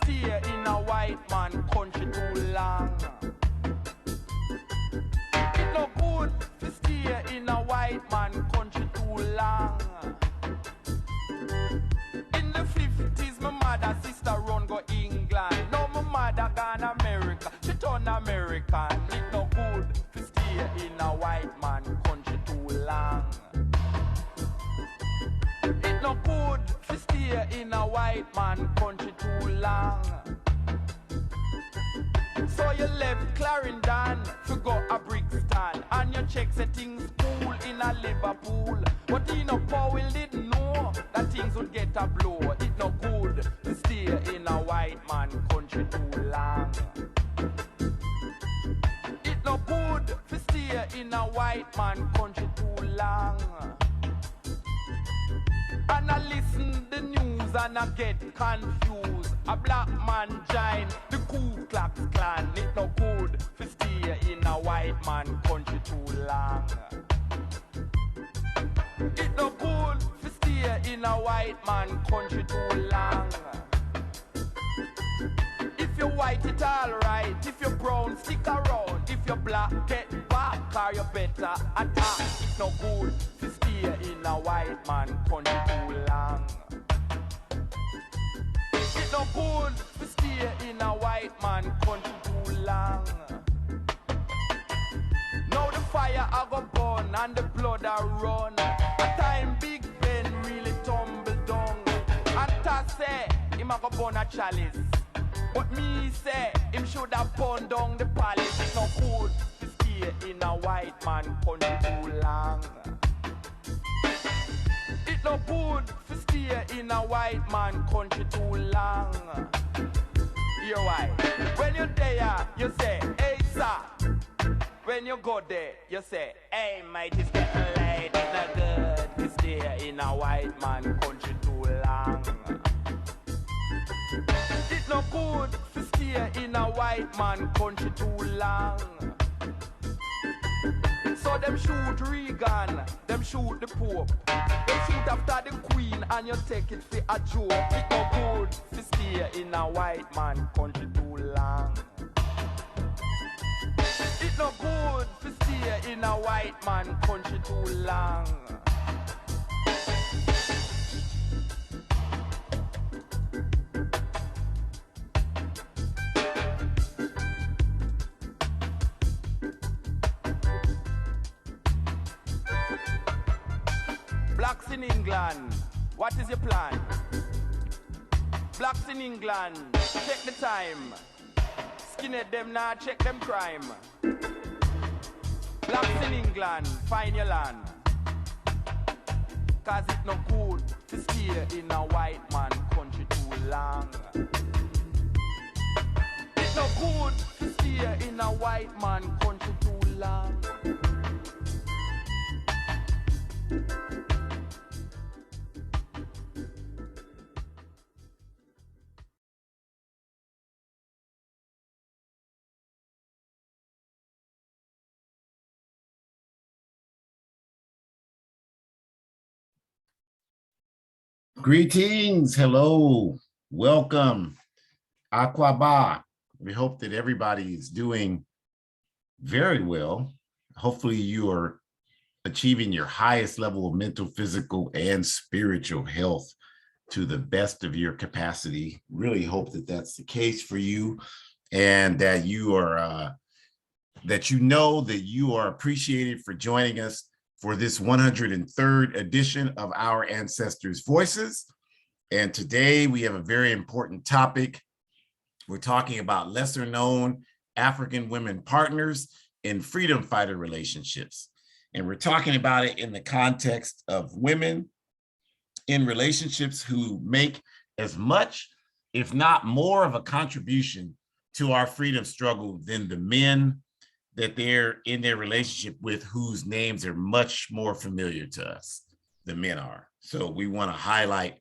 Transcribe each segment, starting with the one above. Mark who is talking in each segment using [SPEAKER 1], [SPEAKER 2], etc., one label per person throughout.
[SPEAKER 1] stay in a white man country too long. It no good to stay in a white man country too long. In the 50s, my mother sister run go England. Now my mother gone America, she turn American. It no good to stay in a white man country too long. It no good to stay in a white man country too long. So you left Clarendon to go a Brixton, and you check the things cool in a Liverpool. But you know Powell didn't know that things would get a blow. It no good to stay in a white man country too long. It no good to stay in a white man country too long. And I listen the news and I get confused. A black man join the Ku Klux Klan. It no good to stay in a white man country too long. It no good to stay in a white man country too long. If you're white, it's alright. If you're brown, stick around. If you're black, get back, or you better attack. It's no good to stay in a white man country too long. It's no good to stay in a white man country too long. Now the fire I go burn and the blood I run. A time Big Ben really tumble down. And Ta say him a go burn a chalice. But me say, him should have burned down the palace. It's no good to stay in a white man country too long. It's no good to stay in a white man country too long. Hear why? When you're there, you say, hey sir. When you go there, you say, hey mate, it's getting late. It's not good to stay in a white man country too long. It's no good to stay in a white man country too long. So them shoot Reagan, them shoot the Pope, them shoot after the Queen, and you take it for a joke. It's no good to stay in a white man country too long. It's no good to stay in a white man country too long. Blacks in England, what is your plan? Blacks in England, check the time. Skinhead them now, check them crime. Blacks in England, find your land. Cause it's no good to stay in a white man country too long. It's no good to stay in a white man country too long.
[SPEAKER 2] Greetings, hello, welcome, Aquaba. We hope that everybody is doing very well. Hopefully you are achieving your highest level of mental, physical, and spiritual health to the best of your capacity. Really hope that that's the case for you, and that you are, that you are appreciated for joining us for this 103rd edition of our Ancestors' Voices. And today we have a very important topic. We're talking about lesser known African women partners in freedom fighter relationships. And we're talking about it in the context of women in relationships who make as much, if not more, of a contribution to our freedom struggle than the men that they're in their relationship with, whose names are much more familiar to us, the men are. So we want to highlight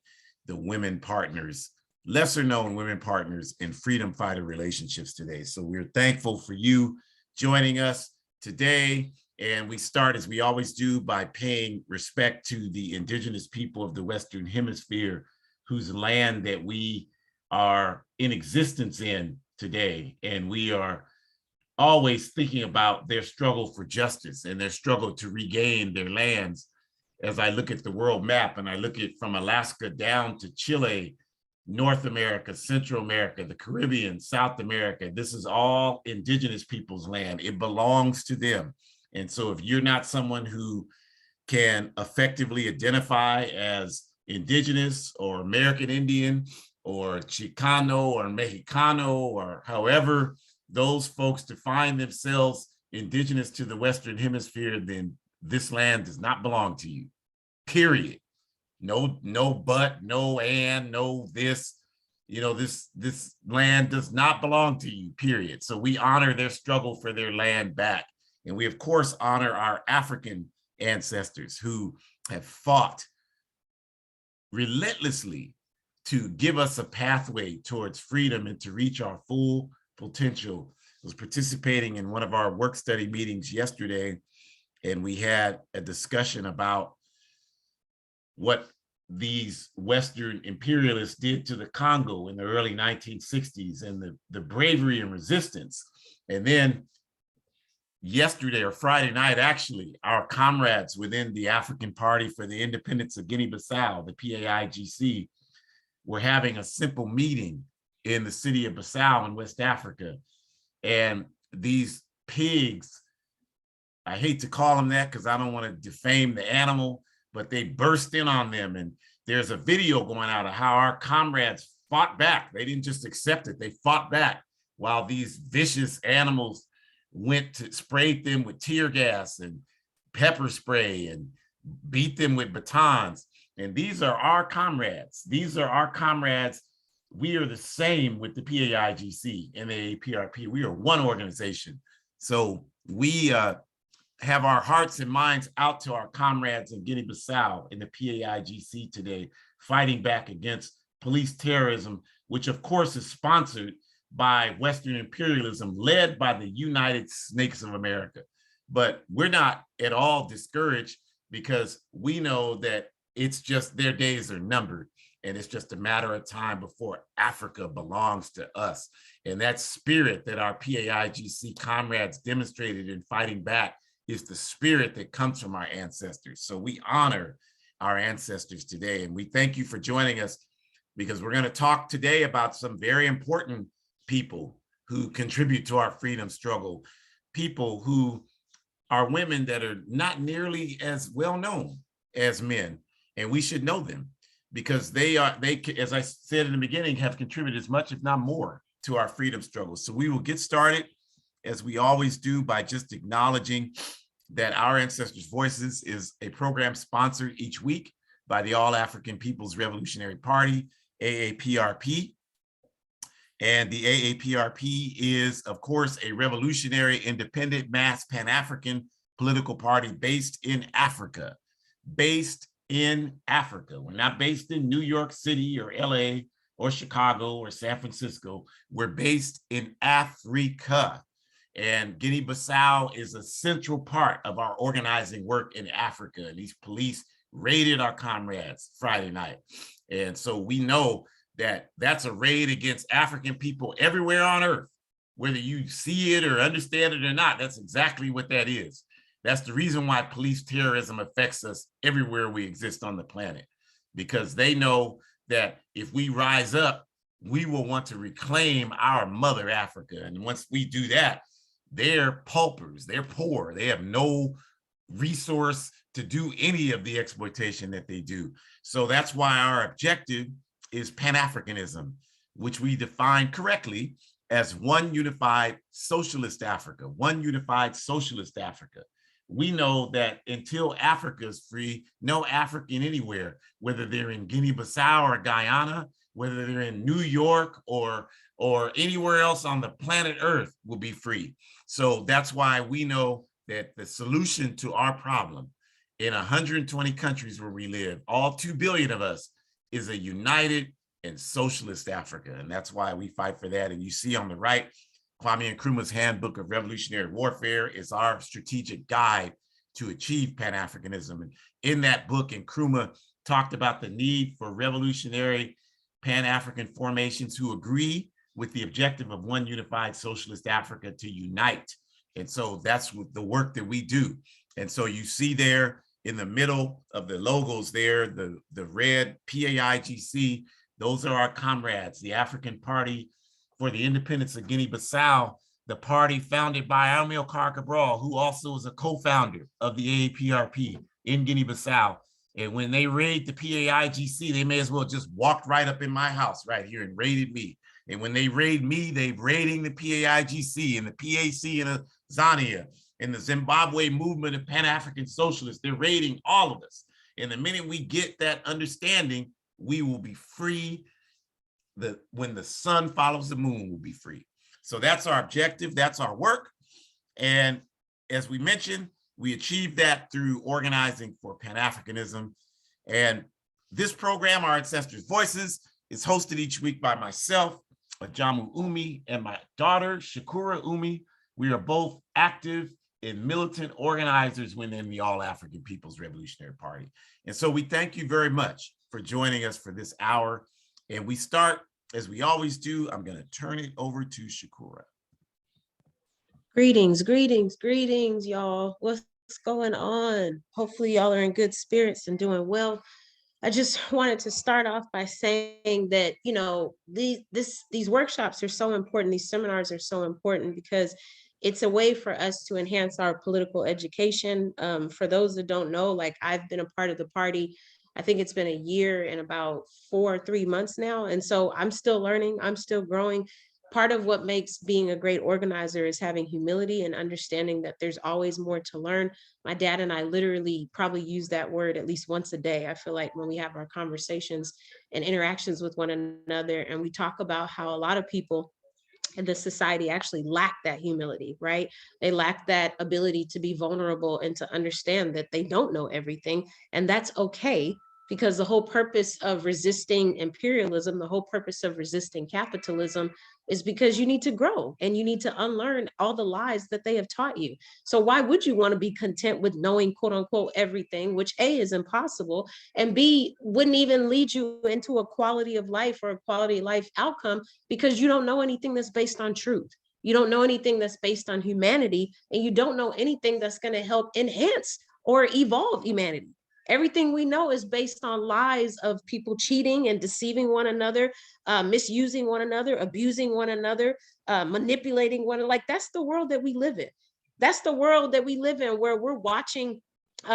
[SPEAKER 2] the women partners, lesser known women partners in freedom fighter relationships today. So we're thankful for you joining us today. And we start, as we always do, by paying respect to the indigenous people of the Western Hemisphere, whose land that we are in existence in today. And we are always thinking about their struggle for justice and their struggle to regain their lands. As I look at the world map and I look at from Alaska down to Chile, North America, Central America, the Caribbean, South America, this is all indigenous people's land. It belongs to them. And so if you're not someone who can effectively identify as indigenous or American Indian or Chicano or Mexicano or however those folks define themselves indigenous to the Western Hemisphere, then this land does not belong to you, period. No but, no and, no this, this land does not belong to you, period. So we honor their struggle for their land back. And we, of course, honor our African ancestors who have fought relentlessly to give us a pathway towards freedom and to reach our full potential. I was participating in one of our work study meetings yesterday, and we had a discussion about what these Western imperialists did to the Congo in the early 1960s and the bravery and resistance. And then yesterday or Friday night, actually, our comrades within the African Party for the Independence of Guinea-Bissau, the PAIGC, were having a simple meeting in the city of Bissau in West Africa. And these pigs, I hate to call them that because I don't want to defame the animal, but they burst in on them. And there's a video going out of how our comrades fought back. They didn't just accept it, they fought back while these vicious animals went to sprayed them with tear gas and pepper spray and beat them with batons. And these are our comrades. These are our comrades. We are the same with the PAIGC and the AAPRP. We are one organization. So we have our hearts and minds out to our comrades in Guinea-Bissau in the PAIGC today, fighting back against police terrorism, which of course is sponsored by Western imperialism, led by the United Snakes of America. But we're not at all discouraged because we know that it's just their days are numbered. And it's just a matter of time before Africa belongs to us. And that spirit that our PAIGC comrades demonstrated in fighting back is the spirit that comes from our ancestors. So we honor our ancestors today. And we thank you for joining us because we're going to talk today about some very important people who contribute to our freedom struggle, people who are women that are not nearly as well known as men. And we should know them because they, as I said in the beginning, have contributed as much, if not more, to our freedom struggle. So we will get started, as we always do, by just acknowledging that Our Ancestors' Voices is a program sponsored each week by the All African People's Revolutionary Party, AAPRP. And the AAPRP is, of course, a revolutionary, independent, mass Pan-African political party based in Africa. Based in Africa. We're not based in New York City or LA or Chicago or San Francisco. We're based in Africa. And Guinea-Bissau is a central part of our organizing work in Africa. And these police raided our comrades Friday night. And so we know that that's a raid against African people everywhere on earth. Whether you see it or understand it or not, that's exactly what that is. That's the reason why police terrorism affects us everywhere we exist on the planet, because they know that if we rise up, we will want to reclaim our mother Africa. And once we do that, they're paupers, they're poor, they have no resource to do any of the exploitation that they do. So that's why our objective is Pan-Africanism, which we define correctly as one unified socialist Africa, one unified socialist Africa. We know that until Africa is free, no African anywhere, whether they're in Guinea-Bissau or Guyana, whether they're in New York or anywhere else on the planet Earth, will be free. So that's why we know that the solution to our problem in 120 countries where we live, all 2 billion of us, is a united and socialist Africa. And that's why we fight for that. And you see on the right, Kwame Nkrumah's Handbook of Revolutionary Warfare is our strategic guide to achieve Pan-Africanism. And in that book, Nkrumah talked about the need for revolutionary Pan-African formations who agree with the objective of one unified socialist Africa to unite. And so that's the work that we do. And so you see there in the middle of the logos there, the red PAIGC, those are our comrades, the African Party for the Independence of Guinea-Bissau, the party founded by Amilcar Cabral, who also is a co-founder of the AAPRP in Guinea-Bissau. And when they raid the PAIGC, they may as well just walked right up in my house right here and raided me. And when they raid me, they're raiding the PAIGC and the PAC and Zania and the Zimbabwe movement of Pan-African socialists. They're raiding all of us. And the minute we get that understanding, we will be free. When the sun follows the moon, we'll be free. So that's our objective. That's our work. And as we mentioned, we achieved that through organizing for Pan-Africanism. And this program, Our Ancestors' Voices, is hosted each week by myself, Ajamu Umi, and my daughter, Shakura Umi. We are both active and militant organizers within the All-African People's Revolutionary Party. And so we thank you very much for joining us for this hour. And we start, as we always do, I'm going to turn it over to Shakura.
[SPEAKER 3] Greetings, greetings, greetings, y'all. What's going on? Hopefully y'all are in good spirits and doing well. I just wanted to start off by saying that, you know, these workshops are so important. These seminars are so important because it's a way for us to enhance our political education. For those that don't know, like I've been a part of the party. I think it's been a year and about 3 months now. And so I'm still learning, I'm still growing. Part of what makes being a great organizer is having humility and understanding that there's always more to learn. My dad and I literally probably use that word at least once a day. I feel like when we have our conversations and interactions with one another, and we talk about how a lot of people in this society actually lack that humility, right? They lack that ability to be vulnerable and to understand that they don't know everything. And that's okay, because the whole purpose of resisting imperialism, the whole purpose of resisting capitalism is because you need to grow and you need to unlearn all the lies that they have taught you. So why would you want to be content with knowing quote unquote everything, which A, is impossible, and B, wouldn't even lead you into a quality of life or a quality of life outcome, because you don't know anything that's based on truth. You don't know anything that's based on humanity, and you don't know anything that's going to help enhance or evolve humanity. Everything we know is based on lies of people cheating and deceiving one another, misusing one another, abusing one another, manipulating one another. Like, that's the world that we live in. That's the world that we live in, where we're watching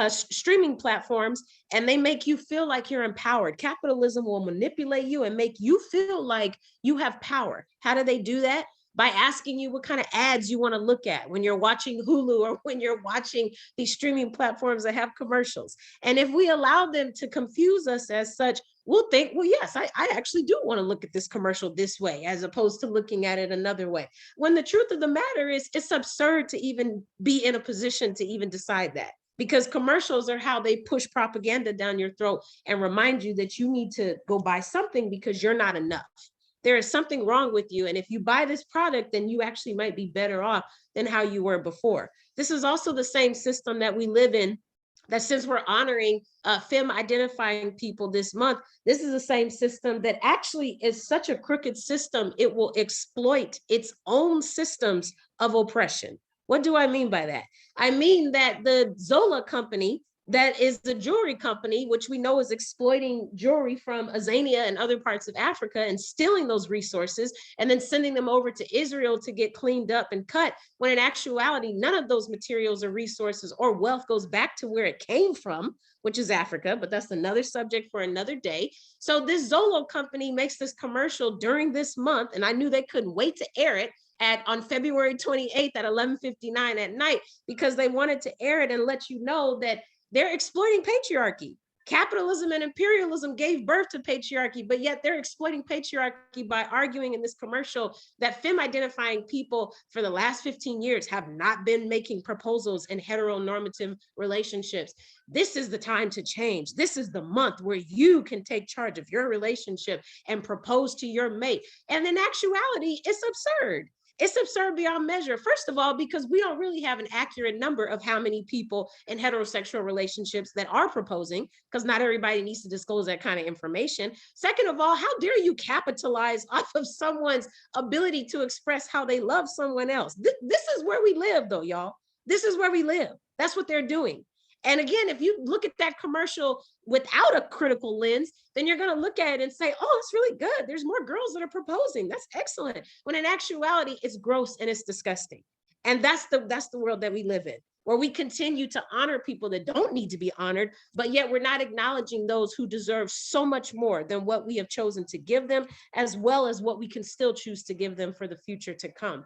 [SPEAKER 3] streaming platforms and they make you feel like you're empowered. Capitalism will manipulate you and make you feel like you have power. How do they do that? By asking you what kind of ads you want to look at when you're watching Hulu or when you're watching these streaming platforms that have commercials. And if we allow them to confuse us as such, we'll think, well, yes, I actually do want to look at this commercial this way, as opposed to looking at it another way. When the truth of the matter is, it's absurd to even be in a position to even decide that, because commercials are how they push propaganda down your throat and remind you that you need to go buy something because you're not enough. There is something wrong with you. And if you buy this product, then you actually might be better off than how you were before. This is also the same system that we live in, that since we're honoring femme identifying people this month, this is the same system that actually is such a crooked system, it will exploit its own systems of oppression. What do I mean by that? I mean that the Zola company, that is the jewelry company, which we know is exploiting jewelry from Azania and other parts of Africa and stealing those resources and then sending them over to Israel to get cleaned up and cut, when in actuality, none of those materials or resources or wealth goes back to where it came from, which is Africa, but that's another subject for another day. So this Zolo company makes this commercial during this month, and I knew they couldn't wait to air it on February 28th at 11:59 at night, because they wanted to air it and let you know that they're exploiting patriarchy. Capitalism and imperialism gave birth to patriarchy, but yet they're exploiting patriarchy by arguing in this commercial that femme identifying people for the last 15 years have not been making proposals in heteronormative relationships. This is the time to change. This is the month where you can take charge of your relationship and propose to your mate. And in actuality, it's absurd. It's absurd beyond measure. First of all, because we don't really have an accurate number of how many people in heterosexual relationships that are proposing, because not everybody needs to disclose that kind of information. Second of all, how dare you capitalize off of someone's ability to express how they love someone else? This is where we live, though, y'all. This is where we live. That's what they're doing. And again, if you look at that commercial without a critical lens, then you're going to look at it and say, oh, it's really good. There's more girls that are proposing. That's excellent. When in actuality, it's gross and it's disgusting. And that's the world that we live in, where we continue to honor people that don't need to be honored, but yet we're not acknowledging those who deserve so much more than what we have chosen to give them, as well as what we can still choose to give them for the future to come.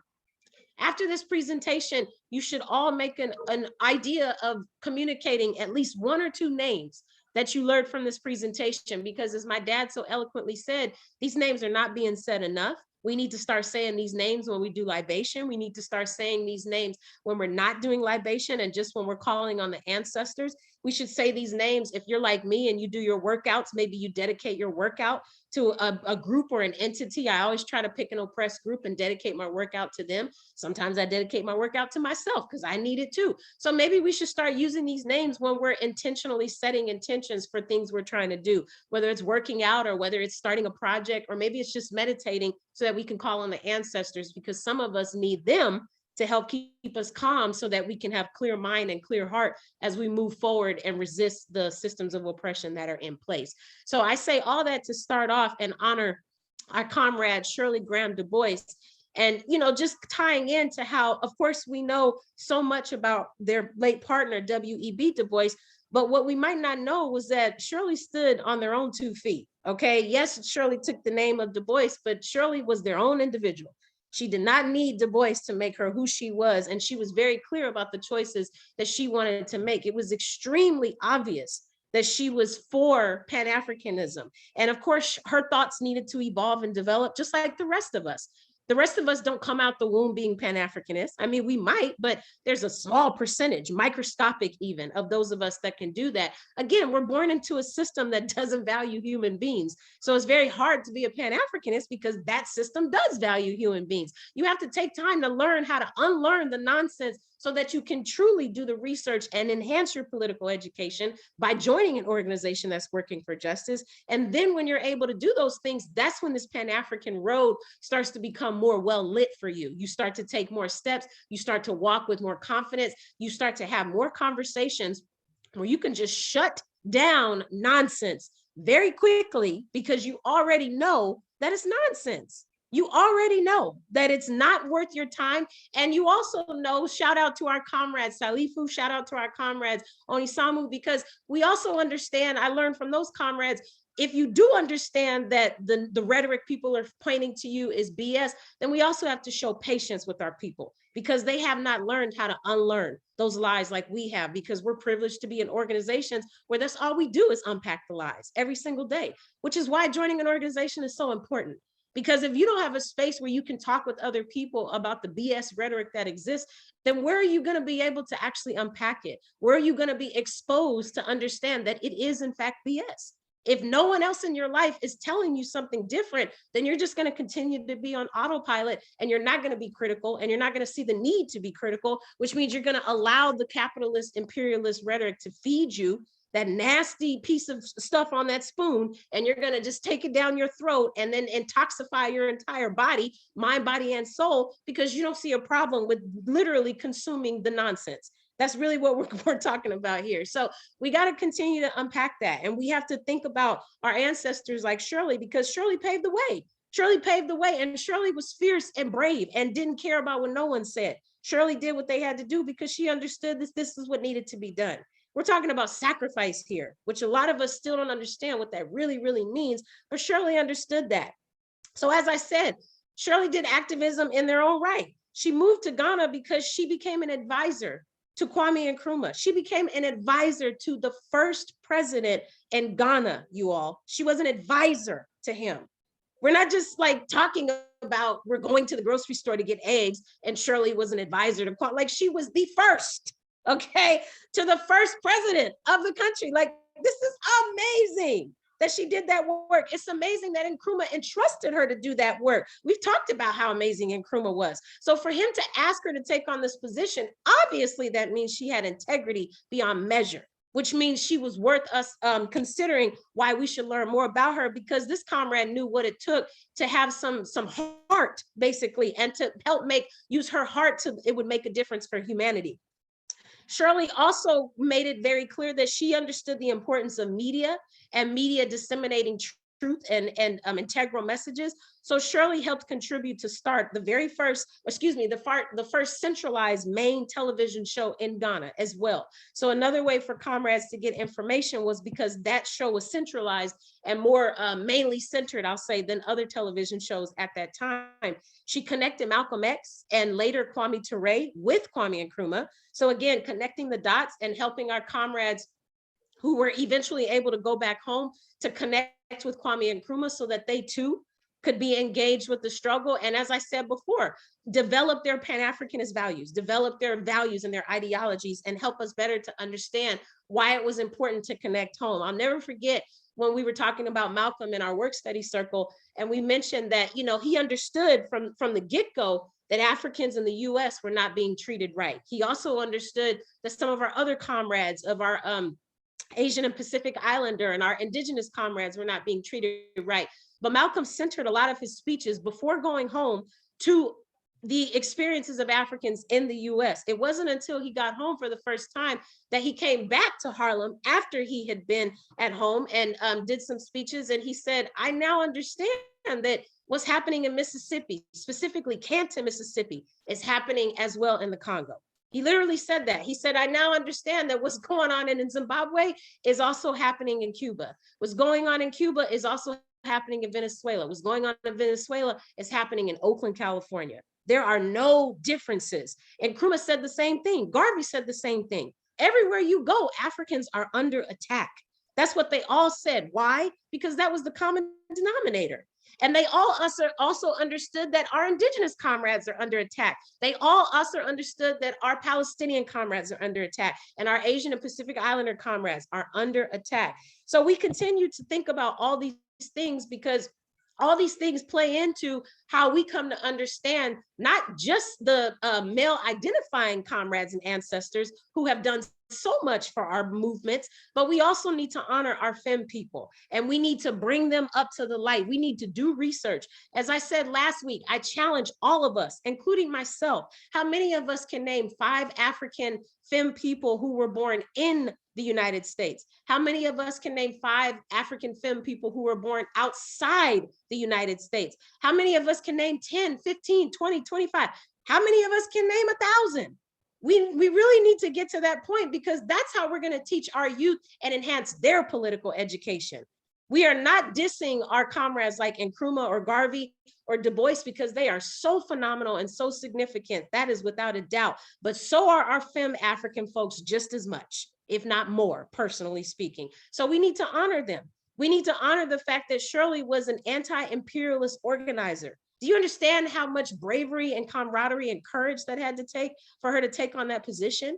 [SPEAKER 3] After this presentation, you should all make an idea of communicating at least one or two names that you learned from this presentation, because as my dad so eloquently said, these names are not being said enough. We need to start saying these names when we do libation. We need to start saying these names when we're not doing libation and just when we're calling on the ancestors. We should say these names. If you're like me and you do your workouts, maybe you dedicate your workout to a group or an entity. I always try to pick an oppressed group and dedicate my workout to them. Sometimes I dedicate my workout to myself because I need it too. So maybe we should start using these names when we're intentionally setting intentions for things we're trying to do, whether it's working out or whether it's starting a project, or maybe it's just meditating so that we can call on the ancestors, because some of us need them to help keep us calm so that we can have clear mind and clear heart as we move forward and resist the systems of oppression that are in place. So I say all that to start off and honor our comrade Shirley Graham Du Bois. And, you know, just tying into how, of course, we know so much about their late partner, W.E.B. Du Bois, but what we might not know was that Shirley stood on their own 2 feet. Okay, yes, Shirley took the name of Du Bois, but Shirley was their own individual. She did not need Du Bois to make her who she was, and she was very clear about the choices that she wanted to make. It was extremely obvious that she was for Pan-Africanism. And of course, her thoughts needed to evolve and develop just like the rest of us. The rest of us don't come out the womb being Pan-Africanists. I mean, we might, but there's a small percentage, microscopic even, of those of us that can do that. Again, we're born into a system that doesn't value human beings. So it's very hard to be a Pan-Africanist because that system does value human beings. You have to take time to learn how to unlearn the nonsense so that you can truly do the research and enhance your political education by joining an organization that's working for justice. And then when you're able to do those things, that's when this Pan-African road starts to become more well lit for you. You start to take more steps, you start to walk with more confidence, you start to have more conversations where you can just shut down nonsense very quickly because you already know that it's nonsense. You already know that it's not worth your time. And you also know, shout out to our comrades, Salifu, shout out to our comrades, Onisamu, because we also understand, I learned from those comrades, if you do understand that the rhetoric people are pointing to you is BS, then we also have to show patience with our people because they have not learned how to unlearn those lies like we have, because we're privileged to be in organizations where that's all we do is unpack the lies every single day, which is why joining an organization is so important. Because if you don't have a space where you can talk with other people about the BS rhetoric that exists, then where are you going to be able to actually unpack it? Where are you going to be exposed to understand that it is in fact BS? If no one else in your life is telling you something different, then you're just going to continue to be on autopilot and you're not going to be critical and you're not going to see the need to be critical, which means you're going to allow the capitalist imperialist rhetoric to feed you that nasty piece of stuff on that spoon, and you're going to just take it down your throat and then intoxify your entire body, mind, body, and soul, because you don't see a problem with literally consuming the nonsense. That's really what we're talking about here. So we got to continue to unpack that. And we have to think about our ancestors like Shirley, because Shirley paved the way. Shirley paved the way, and Shirley was fierce and brave and didn't care about what no one said. Shirley did what they had to do because she understood this is what needed to be done. We're talking about sacrifice here, which a lot of us still don't understand what that really, really means, but Shirley understood that. So as I said, Shirley did activism in their own right. She moved to Ghana because she became an advisor to Kwame Nkrumah. She became an advisor to the first president in Ghana, you all. She was an advisor to him. We're not just like talking about we're going to the grocery store to get eggs and Shirley was an advisor to Kwame, like she was the first. Okay, to the first president of the country. Like, this is amazing. that she did that work. It's amazing that Nkrumah entrusted her to do that work. We've talked about how amazing Nkrumah was. So for him to ask her to take on this position, obviously that means she had integrity beyond measure, which means she was worth us considering why we should learn more about her, because this comrade knew what it took to have some heart, basically, and to help use her heart it would make a difference for humanity. Shirley also made it very clear that she understood the importance of media and media disseminating truth and integral messages. So Shirley helped contribute to start the first centralized main television show in Ghana as well. So another way for comrades to get information was because that show was centralized and more mainly centered, I'll say, than other television shows at that time. She connected Malcolm X and later Kwame Ture with Kwame Nkrumah. So again, connecting the dots and helping our comrades who were eventually able to go back home to connect with Kwame Nkrumah so that they too could be engaged with the struggle. And as I said before, develop their Pan-Africanist values, develop their values and their ideologies, and help us better to understand why it was important to connect home. I'll never forget when we were talking about Malcolm in our work study circle, and we mentioned that, you know, he understood from the get-go that Africans in the US were not being treated right. He also understood that some of our other comrades of our Asian and Pacific Islander and our indigenous comrades were not being treated right. But Malcolm centered a lot of his speeches before going home to the experiences of Africans in the US. It wasn't until he got home for the first time that he came back to Harlem after he had been at home and did some speeches. And he said, I now understand that what's happening in Mississippi, specifically Canton, Mississippi, is happening as well in the Congo. He literally said that. He said, I now understand that what's going on in Zimbabwe is also happening in Cuba. What's going on in Cuba is also happening in Venezuela. What's going on in Venezuela is happening in Oakland, California. There are no differences. And Nkrumah said the same thing. Garvey said the same thing. Everywhere you go, Africans are under attack. That's what they all said. Why? Because that was the common denominator. And they all also understood that our indigenous comrades are under attack. They all also understood that our Palestinian comrades are under attack and our Asian and Pacific Islander comrades are under attack. So we continue to think about all these things because all these things play into how we come to understand not just the male identifying comrades and ancestors who have done so much for our movements, but we also need to honor our femme people and we need to bring them up to the light. We need to do research. As I said last week, I challenge all of us, including myself, how many of us can name 5 African femme people who were born in the United States? How many of us can name 5 African femme people who were born outside the United States? How many of us can name 10, 15, 20, 25? How many of us can name 1,000? We really need to get to that point because that's how we're going to teach our youth and enhance their political education. We are not dissing our comrades like Nkrumah or Garvey or Du Bois because they are so phenomenal and so significant. That is without a doubt. But so are our femme African folks just as much, if not more, personally speaking. So we need to honor them. We need to honor the fact that Shirley was an anti-imperialist organizer. Do you understand how much bravery and camaraderie and courage that had to take for her to take on that position?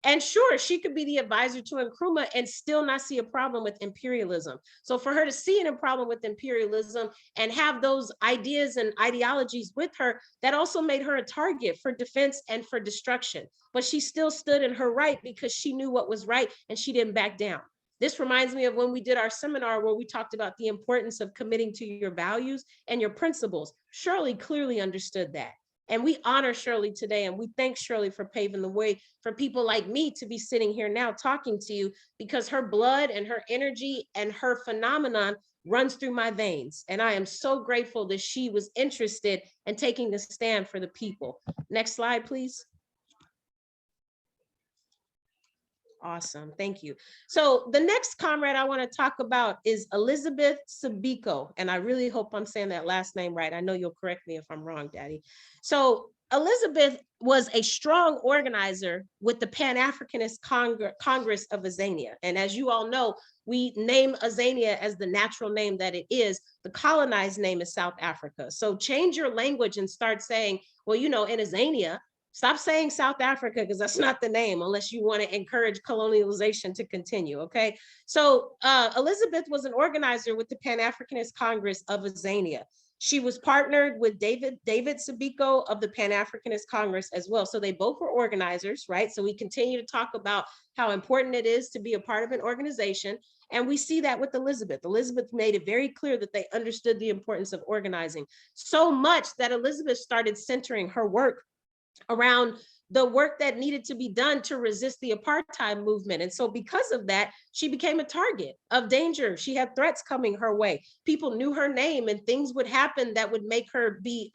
[SPEAKER 3] And sure, she could be the advisor to Nkrumah and still not see a problem with imperialism. So for her to see a problem with imperialism and have those ideas and ideologies with her, that also made her a target for defense and for destruction. But she still stood in her right because she knew what was right and she didn't back down. This reminds me of when we did our seminar where we talked about the importance of committing to your values and your principles. Shirley clearly understood that. And we honor Shirley today, and we thank Shirley for paving the way for people like me to be sitting here now talking to you because her blood and her energy and her phenomenon runs through my veins. And I am so grateful that she was interested in taking the stand for the people. Next slide, please. Awesome, thank you. So the next comrade I want to talk about is Elizabeth Sabiko, and I really hope I'm saying that last name right. I know you'll correct me if I'm wrong, Daddy. So Elizabeth was a strong organizer with the Pan-Africanist Congress of Azania. And as you all know, we name Azania as the natural name that it is. The colonized name is South Africa. So change your language and start saying, well, you know, in Azania, Stop saying South Africa, because that's not the name, unless you want to encourage colonialization to continue, okay? So Elizabeth was an organizer with the Pan-Africanist Congress of Azania. She was partnered with David Sabiko of the Pan-Africanist Congress as well. So they both were organizers, right? So we continue to talk about how important it is to be a part of an organization. And we see that with Elizabeth. Elizabeth made it very clear that they understood the importance of organizing, so much that Elizabeth started centering her work around the work that needed to be done to resist the apartheid movement. And so because of that, she became a target of danger. She had threats coming her way. People knew her name, and things would happen that would make her be,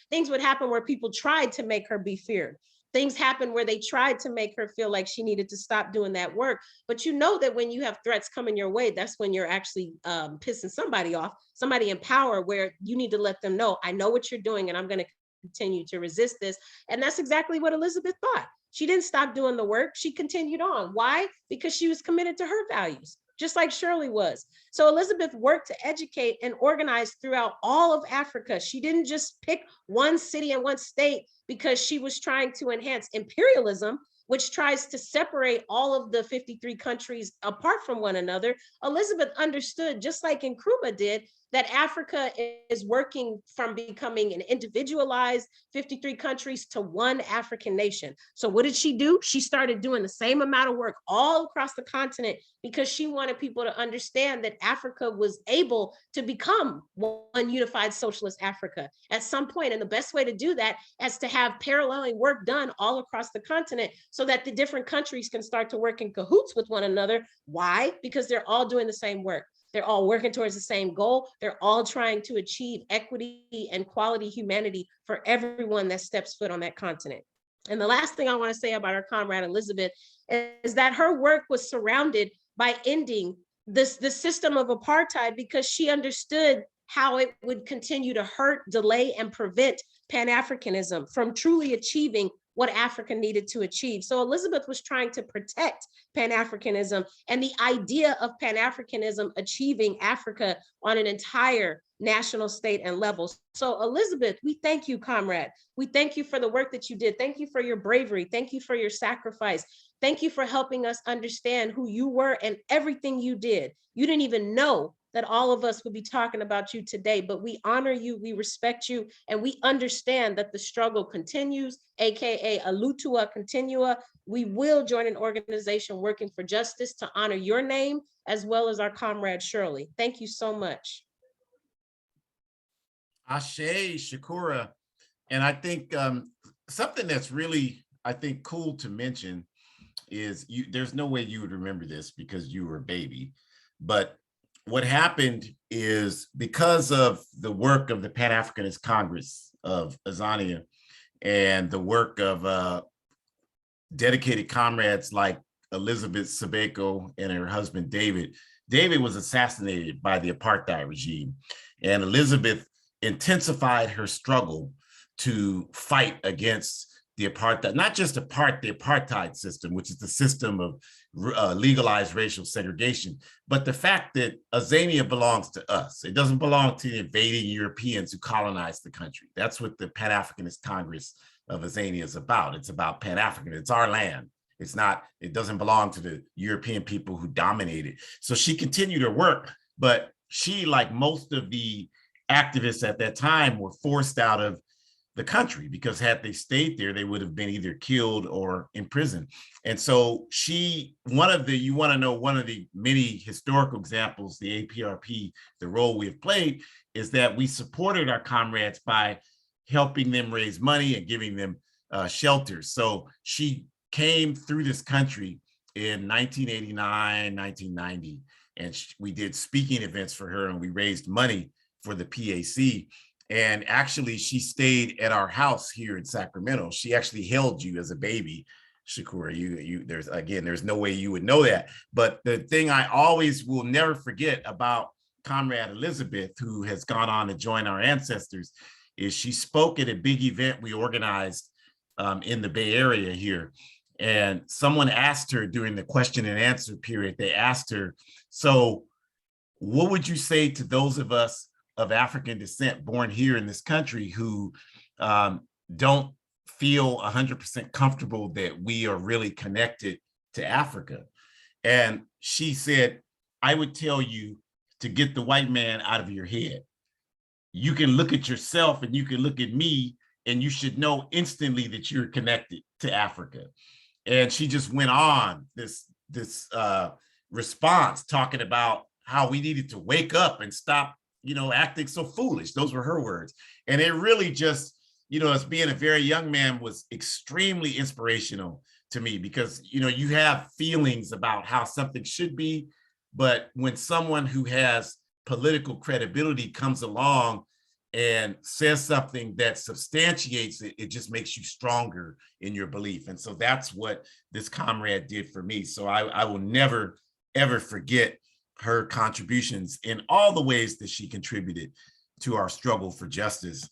[SPEAKER 3] things would happen where people tried to make her be feared. Things happened where they tried to make her feel like she needed to stop doing that work. But you know that when you have threats coming your way, that's when you're actually pissing somebody off, somebody in power, where you need to let them know, I know what you're doing, and I'm going to continue to resist this. And that's exactly what Elizabeth thought. She didn't stop doing the work. She continued on. Why? Because she was committed to her values, just like Shirley was. So Elizabeth worked to educate and organize throughout all of Africa. She didn't just pick one city and one state because she was trying to enhance imperialism, which tries to separate all of the 53 countries apart from one another. Elizabeth understood, just like Nkrumah did, that Africa is working from becoming an individualized 53 countries to one African nation. So what did she do? She started doing the same amount of work all across the continent because she wanted people to understand that Africa was able to become one unified socialist Africa at some point. And the best way to do that is to have paralleling work done all across the continent so that the different countries can start to work in cahoots with one another. Why? Because they're all doing the same work. They're all working towards the same goal. They're all trying to achieve equity and quality humanity for everyone that steps foot on that continent. And the last thing I want to say about our comrade Elizabeth is that her work was surrounded by ending the system of apartheid, because she understood how it would continue to hurt, delay, and prevent Pan-Africanism from truly achieving what Africa needed to achieve. So Elizabeth was trying to protect Pan-Africanism and the idea of Pan-Africanism achieving Africa on an entire national state and level. So Elizabeth, we thank you, comrade. We thank you for the work that you did. Thank you for your bravery. Thank you for your sacrifice. Thank you for helping us understand who you were and everything you did. You didn't even know that all of us would be talking about you today, but we honor you, we respect you, and we understand that the struggle continues, AKA Alutua Continua. We will join an organization working for justice to honor your name, as well as our comrade Shirley. Thank you so much.
[SPEAKER 2] Ashe, Shakura. And I think something that's really, I think, cool to mention is there's no way you would remember this because you were a baby, but what happened is because of the work of the Pan-Africanist Congress of Azania and the work of dedicated comrades like Elizabeth Sabeko and her husband, David. David was assassinated by the apartheid regime, and Elizabeth intensified her struggle to fight against the apartheid, not just the apartheid system, which is the system of legalized racial segregation, but the fact that Azania belongs to us. It doesn't belong to the invading Europeans who colonized the country. That's what the Pan-Africanist Congress of Azania is about. It's about Pan-African. It's our land. It's not, it doesn't belong to the European people who dominated. So she continued her work, but she, like most of the activists at that time, were forced out of the country, because had they stayed there, they would have been either killed or imprisoned. And so you want to know one of the many historical examples, the APRP, the role we have played, is that we supported our comrades by helping them raise money and giving them shelters. So she came through this country in 1989, 1990, and we did speaking events for her, and we raised money for the PAC. And actually, she stayed at our house here in Sacramento. She actually held you as a baby, Shakura. There's no way you would know that. But the thing I always will never forget about Comrade Elizabeth, who has gone on to join our ancestors, is she spoke at a big event we organized in the Bay Area here. And someone asked her during the question and answer period, they asked her, so what would you say to those of us of African descent born here in this country who don't feel 100% comfortable that we are really connected to Africa. And she said, I would tell you to get the white man out of your head. You can look at yourself and you can look at me, and you should know instantly that you're connected to Africa. And she just went on this response talking about how we needed to wake up and stop, acting so foolish. Those were her words. And it really just, as being a very young man, was extremely inspirational to me, because, you have feelings about how something should be, but when someone who has political credibility comes along and says something that substantiates it, it just makes you stronger in your belief. And so that's what this comrade did for me. So I will never, ever forget her contributions in all the ways that she contributed to our struggle for justice.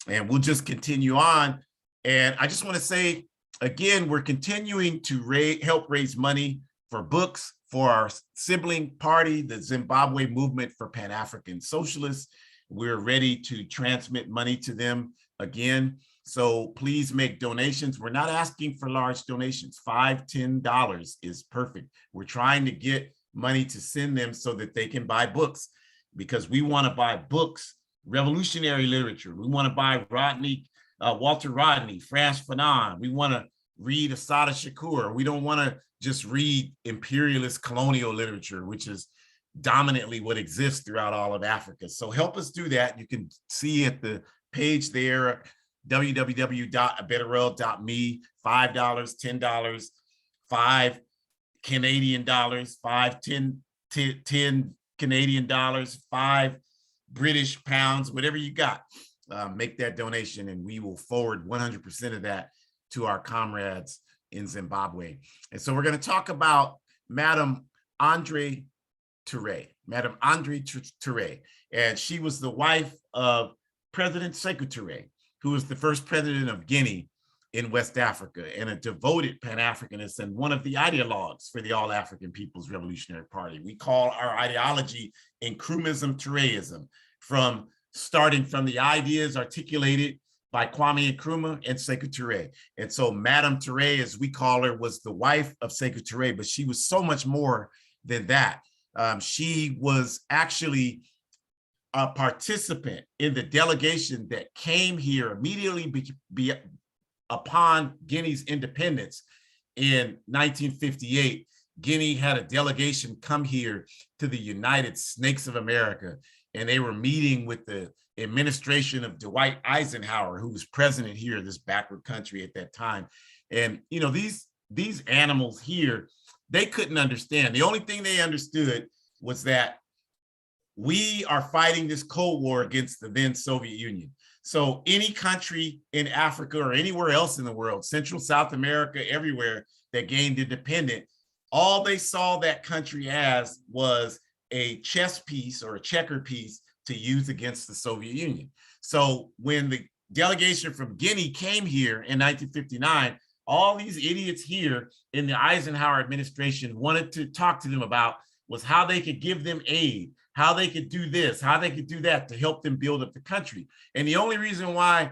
[SPEAKER 2] And we'll just continue on. And I just want to say, again, we're continuing to help raise money for books for our sibling party, the Zimbabwe Movement for Pan-African Socialists. We're ready to transmit money to them again. So please make donations. We're not asking for large donations. $5, $10 is perfect. We're trying to get money to send them so that they can buy books, because we want to buy books, revolutionary literature. We want to buy Walter Rodney, Frantz Fanon. We want to read Assata Shakur. We don't want to just read imperialist colonial literature, which is dominantly what exists throughout all of Africa. So help us do that. You can see at the page there, www.abetterworld.me, $5, $10, $5 Canadian dollars, 10 Canadian dollars, 5 British pounds, whatever you got. Make that donation and we will forward 100% of that to our comrades in Zimbabwe. And so we're going to talk about Madame Andre Touré. Madame Andre Touré. And she was the wife of President Sekou Touré, who was the first president of Guinea in West Africa, and a devoted Pan-Africanist and one of the ideologues for the All-African People's Revolutionary Party. We call our ideology Nkrumahism Touréism, starting from the ideas articulated by Kwame Nkrumah and Sekou Touré. And so Madame Touré, as we call her, was the wife of Sekou Touré, but she was so much more than that. She was actually a participant in the delegation that came here immediately upon Guinea's independence in 1958. Guinea had a delegation come here to the United Snakes of America, and they were meeting with the administration of Dwight Eisenhower, who was president here in this backward country at that time. And these animals here, they couldn't understand. The only thing they understood was that we are fighting this Cold War against the then Soviet Union. So any country in Africa or anywhere else in the world, Central, South America, everywhere that gained independence, all they saw that country as was a chess piece or a checker piece to use against the Soviet Union. So when the delegation from Guinea came here in 1959, all these idiots here in the Eisenhower administration wanted to talk to them about was how they could give them aid, how they could do this, how they could do that to help them build up the country. And the only reason why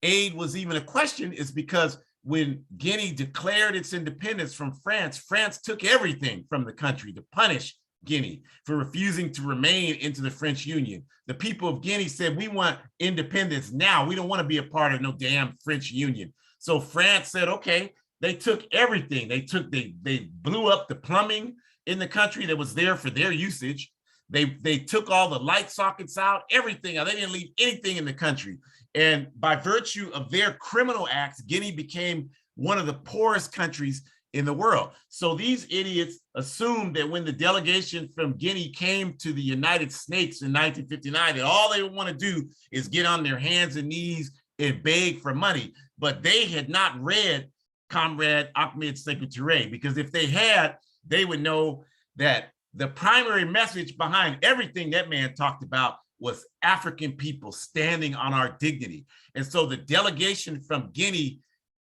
[SPEAKER 2] aid was even a question is because when Guinea declared its independence from France, France took everything from the country to punish Guinea for refusing to remain into the French Union. The people of Guinea said, we want independence now. We don't want to be a part of no damn French Union. So France said, okay, they took everything. They blew up the plumbing in the country that was there for their usage. They took all the light sockets out, everything. They didn't leave anything in the country. And by virtue of their criminal acts, Guinea became one of the poorest countries in the world. So these idiots assumed that when the delegation from Guinea came to the United Snakes in 1959, that all they would want to do is get on their hands and knees and beg for money. But they had not read Comrade Ahmed Sekou Touré, because if they had, they would know that the primary message behind everything that man talked about was African people standing on our dignity. And so the delegation from Guinea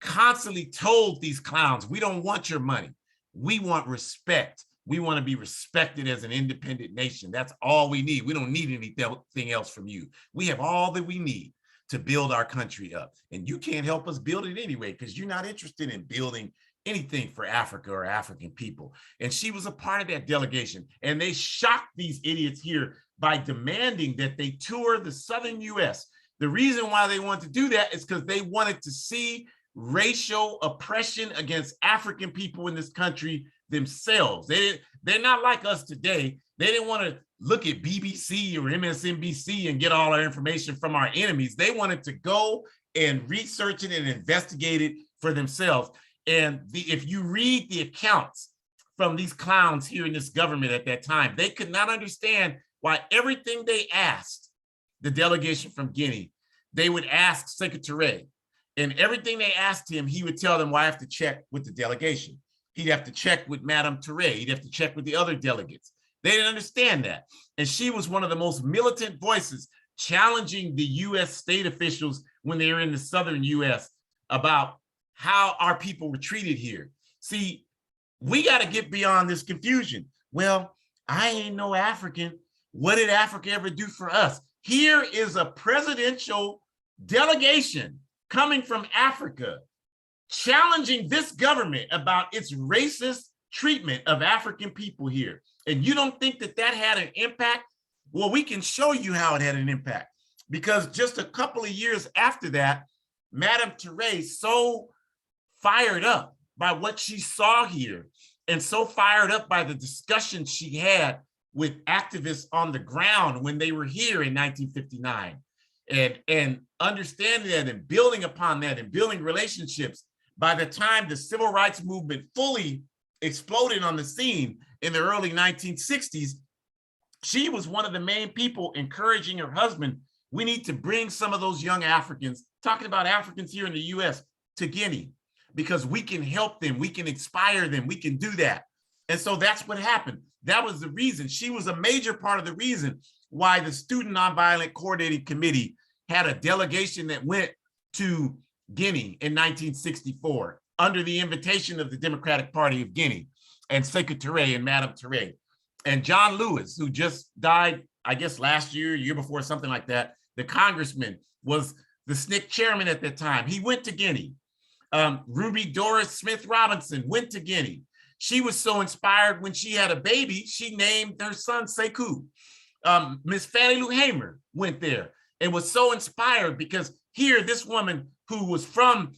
[SPEAKER 2] constantly told these clowns, we don't want your money. We want respect. We want to be respected as an independent nation. That's all we need. We don't need anything else from you. We have all that we need. to build our country up. And you can't help us build it anyway, because you're not interested in building anything for Africa or African people. And she was a part of that delegation. And they shocked these idiots here by demanding that they tour the southern US. The reason why they wanted to do that is because they wanted to see racial oppression against African people in this country themselves. They're not like us today. They didn't want to look at BBC or MSNBC and get all our information from our enemies. They wanted to go and research it and investigate it for themselves. And if you read the accounts from these clowns here in this government at that time, they could not understand why everything they asked the delegation from Guinea, they would ask Secretary, and everything they asked him, he would tell them, well, I have to check with the delegation. He'd have to check with Madame Touré. He'd have to check with the other delegates. They didn't understand that. And she was one of the most militant voices challenging the US state officials when they were in the southern US about how our people were treated here. See, we got to get beyond this confusion. Well, I ain't no African. What did Africa ever do for us? Here is a presidential delegation coming from Africa, challenging this government about its racist treatment of African people here. And you don't think that that had an impact? Well, we can show you how it had an impact, because just a couple of years after that, Madame Touré, so fired up by what she saw here and so fired up by the discussion she had with activists on the ground when they were here in 1959, and understanding that and building upon that and building relationships. By the time the civil rights movement fully exploded on the scene in the early 1960s, she was one of the main people encouraging her husband, we need to bring some of those young Africans, talking about Africans here in the US, to Guinea, because we can help them, we can inspire them, we can do that. And so that's what happened. That was the reason. She was a major part of the reason why the Student Nonviolent Coordinating Committee had a delegation that went to Guinea in 1964 under the invitation of the Democratic Party of Guinea and Secretary and Madame Touré. And John Lewis, who just died, I guess last year, year before, something like that, the congressman, was the SNCC chairman at that time. He went to Guinea. Ruby Doris Smith Robinson went to Guinea. She was so inspired when she had a baby, she named her son Sekou. Miss Fannie Lou Hamer went there and was so inspired because here, this woman who was from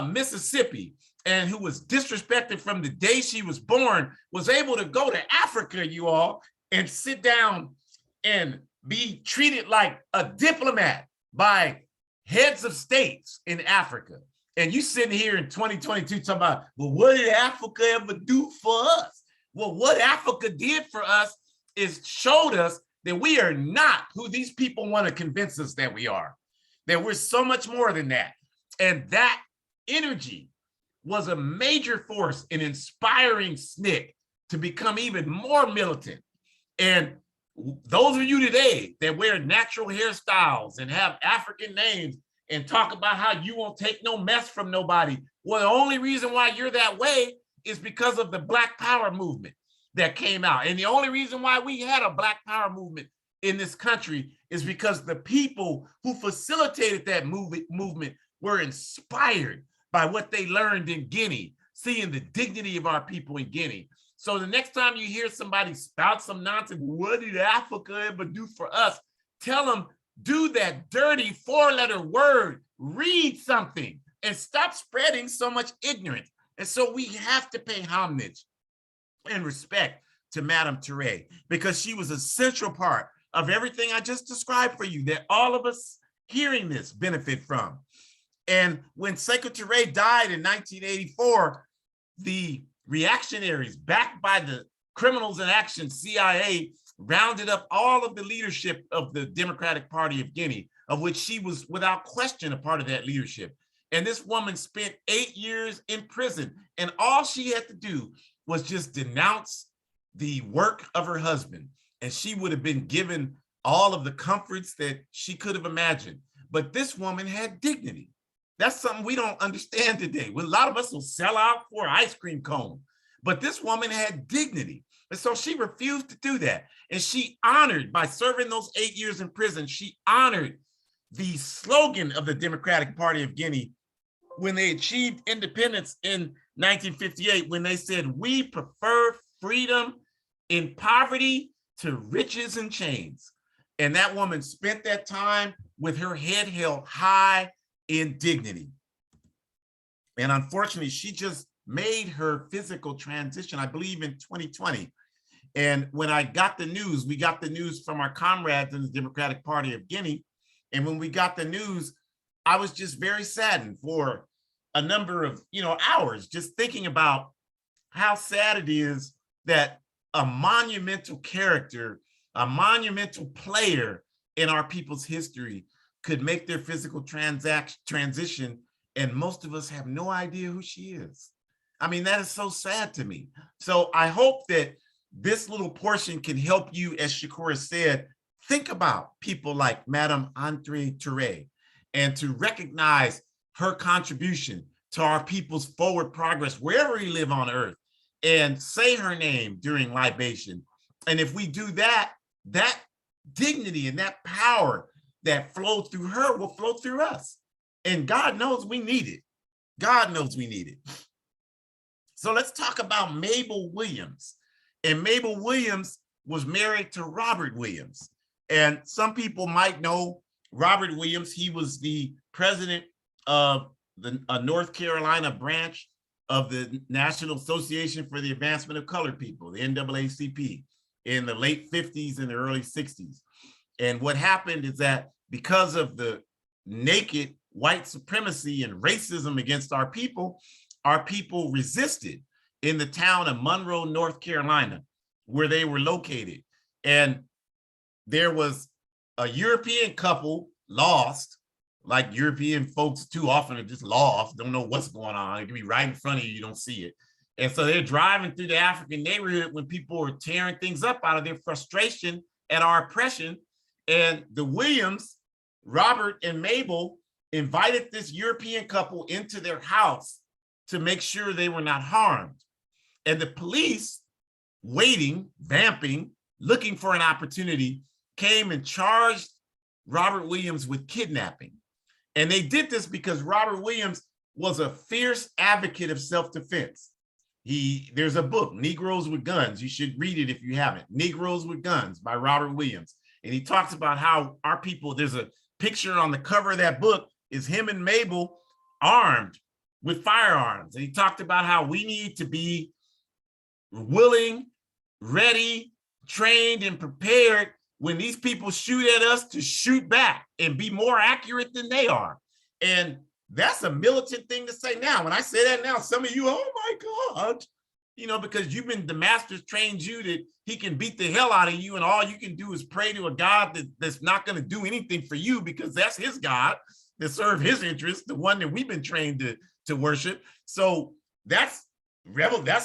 [SPEAKER 2] Mississippi and who was disrespected from the day she was born was able to go to Africa, you all, and sit down and be treated like a diplomat by heads of states in Africa. And you sitting here in 2022 talking about, well, what did Africa ever do for us? Well, what Africa did for us is showed us that we are not who these people want to convince us that we are, that we're so much more than that. And that energy was a major force in inspiring SNCC to become even more militant. And those of you today that wear natural hairstyles and have African names and talk about how you won't take no mess from nobody, well, the only reason why you're that way is because of the Black Power movement that came out. And the only reason why we had a Black Power movement in this country is because the people who facilitated that movement were inspired by what they learned in Guinea, seeing the dignity of our people in Guinea. So the next time you hear somebody spout some nonsense, what did Africa ever do for us? Tell them, do that dirty 4-letter word, read something, and stop spreading so much ignorance. And so we have to pay homage and respect to Madame Touré, because she was a central part of everything I just described for you that all of us hearing this benefit from. And when Secretary died in 1984, the reactionaries, backed by the Criminals in Action, CIA, rounded up all of the leadership of the Democratic Party of Guinea, of which she was without question a part of that leadership. And this woman spent 8 years in prison, and all she had to do was just denounce the work of her husband, and she would have been given all of the comforts that she could have imagined. But this woman had dignity. That's something we don't understand today. Well, a lot of us will sell out for an ice cream cone, but this woman had dignity. And so she refused to do that. And she honored, by serving those 8 years in prison, she honored the slogan of the Democratic Party of Guinea when they achieved independence in 1958, when they said, "We prefer freedom in poverty to riches and chains." And that woman spent that time with her head held high in dignity. And unfortunately, she just made her physical transition, I believe, in 2020. And when I got the news, we got the news from our comrades in the Democratic Party of Guinea. And when we got the news, I was just very saddened for a number of hours, just thinking about how sad it is that a monumental character, a monumental player in our people's history could make their physical transition, and most of us have no idea who she is. I mean, that is so sad to me. So I hope that this little portion can help you, as Shakura said, think about people like Madame Andre Touré, and to recognize her contribution to our people's forward progress wherever we live on earth, and say her name during libation. And if we do that, that dignity and that power that flowed through her will flow through us. And God knows we need it. God knows we need it. So let's talk about Mabel Williams. And Mabel Williams was married to Robert Williams. And some people might know Robert Williams. He was the president of the North Carolina branch of the National Association for the Advancement of Colored People, the NAACP, in the late 50s and the early 60s. And what happened is that because of the naked white supremacy and racism against our people resisted in the town of Monroe, North Carolina, where they were located. And there was a European couple lost, like European folks too often are just lost, don't know what's going on. It can be right in front of you, you don't see it. And so they're driving through the African neighborhood when people were tearing things up out of their frustration at our oppression. And the Williams, Robert and Mabel, invited this European couple into their house to make sure they were not harmed. And the police, waiting, vamping, looking for an opportunity, came and charged Robert Williams with kidnapping. And they did this because Robert Williams was a fierce advocate of self-defense. There's a book, Negroes with Guns. You should read it if you haven't. Negroes with Guns by Robert Williams. And he talks about how our people, there's a picture on the cover of that book, is him and Mabel armed with firearms. And he talked about how we need to be willing, ready, trained, and prepared when these people shoot at us to shoot back and be more accurate than they are. And that's a militant thing to say now. When I say that now, some of you, oh my God, because the master's trained you that he can beat the hell out of you, and all you can do is pray to a God that's not going to do anything for you, because that's his God that serve his interests, the one that we've been trained to worship. So that's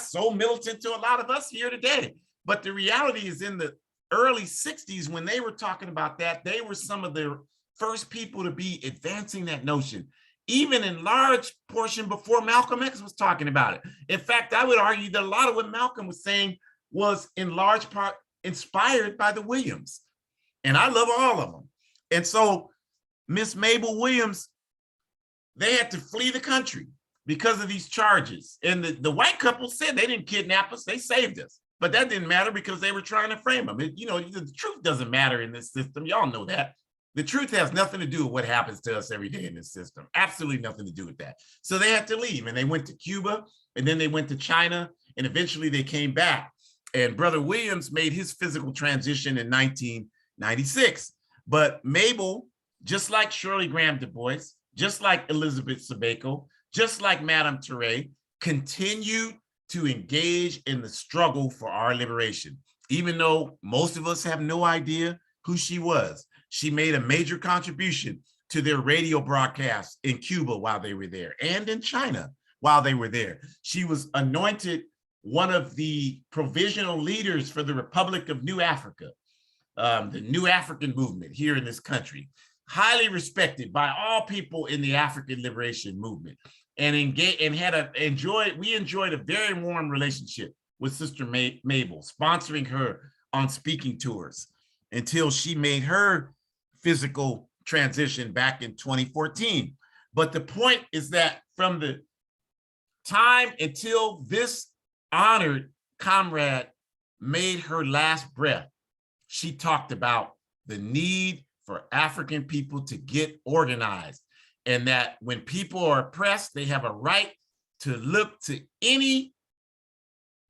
[SPEAKER 2] so militant to a lot of us here today. But the reality is, in the early 60s, when they were talking about that, they were some of the first people to be advancing that notion, even in large portion before Malcolm X was talking about it. In fact, I would argue that a lot of what Malcolm was saying was in large part inspired by the Williams. And I love all of them. And so Miss Mabel Williams, they had to flee the country because of these charges. And the white couple said they didn't kidnap us, they saved us. But that didn't matter because they were trying to frame them. The truth doesn't matter in this system. Y'all know that. The truth has nothing to do with what happens to us every day in this system. Absolutely nothing to do with that. So they had to leave, and they went to Cuba, and then they went to China, and eventually they came back. And Brother Williams made his physical transition in 1996. But Mabel, just like Shirley Graham Du Bois, just like Elizabeth Sabeko, just like Madame Touré, continued to engage in the struggle for our liberation. Even though most of us have no idea who she was, she made a major contribution to their radio broadcasts in Cuba while they were there, and in China while they were there. She was anointed one of the provisional leaders for the Republic of New Africa, the New African movement here in this country, highly respected by all people in the African liberation movement. And we enjoyed a very warm relationship with Sister Mabel, sponsoring her on speaking tours until she made her physical transition back in 2014. But the point is that from the time until this honored comrade made her last breath, she talked about the need for African people to get organized, and that when people are oppressed, they have a right to look to any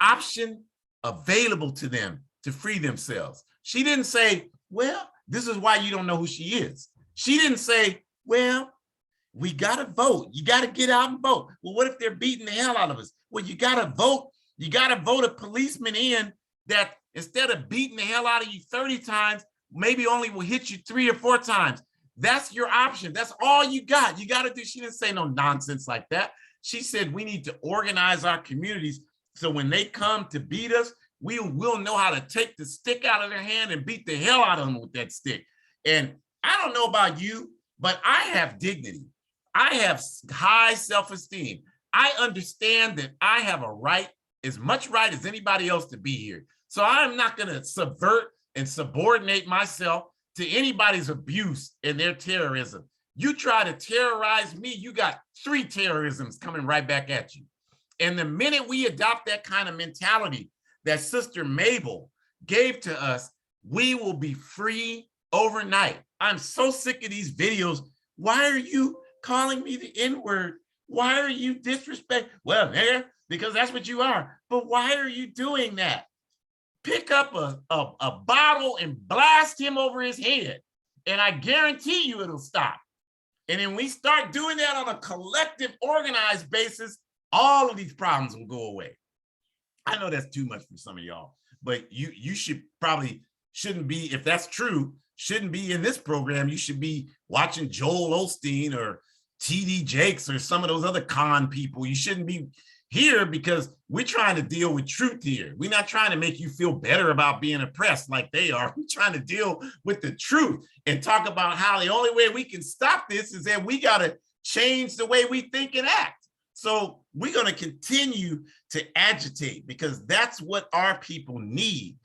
[SPEAKER 2] option available to them to free themselves. She didn't say, well, this is why you don't know who she is. She didn't say, well, we got to vote. You got to get out and vote. Well, what if they're beating the hell out of us? Well, you got to vote. You got to vote a policeman in that instead of beating the hell out of you 30 times, maybe only will hit you 3 or 4 times. That's your option. That's all you got. You got to do. She didn't say no nonsense like that. She said we need to organize our communities so when they come to beat us, we'll know how to take the stick out of their hand and beat the hell out of them with that stick. And I don't know about you, but I have dignity. I have high self-esteem. I understand that I have a right, as much right as anybody else, to be here. So I'm not going to subvert and subordinate myself to anybody's abuse and their terrorism. You try to terrorize me, you got 3 terrorisms coming right back at you. And the minute we adopt that kind of mentality that Sister Mabel gave to us, we will be free overnight. I'm so sick of these videos. Why are you calling me the N-word? Why are you disrespect? Well, nigga, because that's what you are. But why are you doing that? Pick up a bottle and blast him over his head, and I guarantee you it'll stop. And then we start doing that on a collective, organized basis, all of these problems will go away. I know that's too much for some of y'all, but you shouldn't be, if that's true, shouldn't be in this program. You should be watching Joel Osteen or TD Jakes or some of those other con people. You shouldn't be here because we're trying to deal with truth here. We're not trying to make you feel better about being oppressed like they are. We're trying to deal with the truth and talk about how the only way we can stop this is that we got to change the way we think and act. So we're going to continue to agitate because that's what our people need.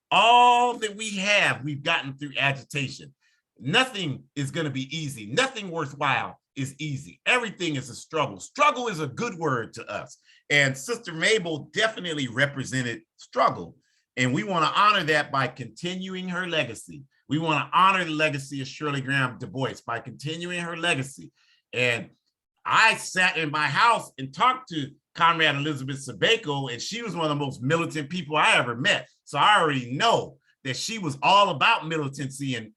[SPEAKER 2] All that we have, we've gotten through agitation. Nothing is going to be easy. Nothing worthwhile is easy. Everything is a struggle. Struggle is a good word to us. And Sister Mabel definitely represented struggle. And we want to honor that by continuing her legacy. We want to honor the legacy of Shirley Graham Du Bois by continuing her legacy. And I sat in my house and talked to Comrade Elizabeth Sabeko, and she was one of the most militant people I ever met. So I already know that she was all about militancy and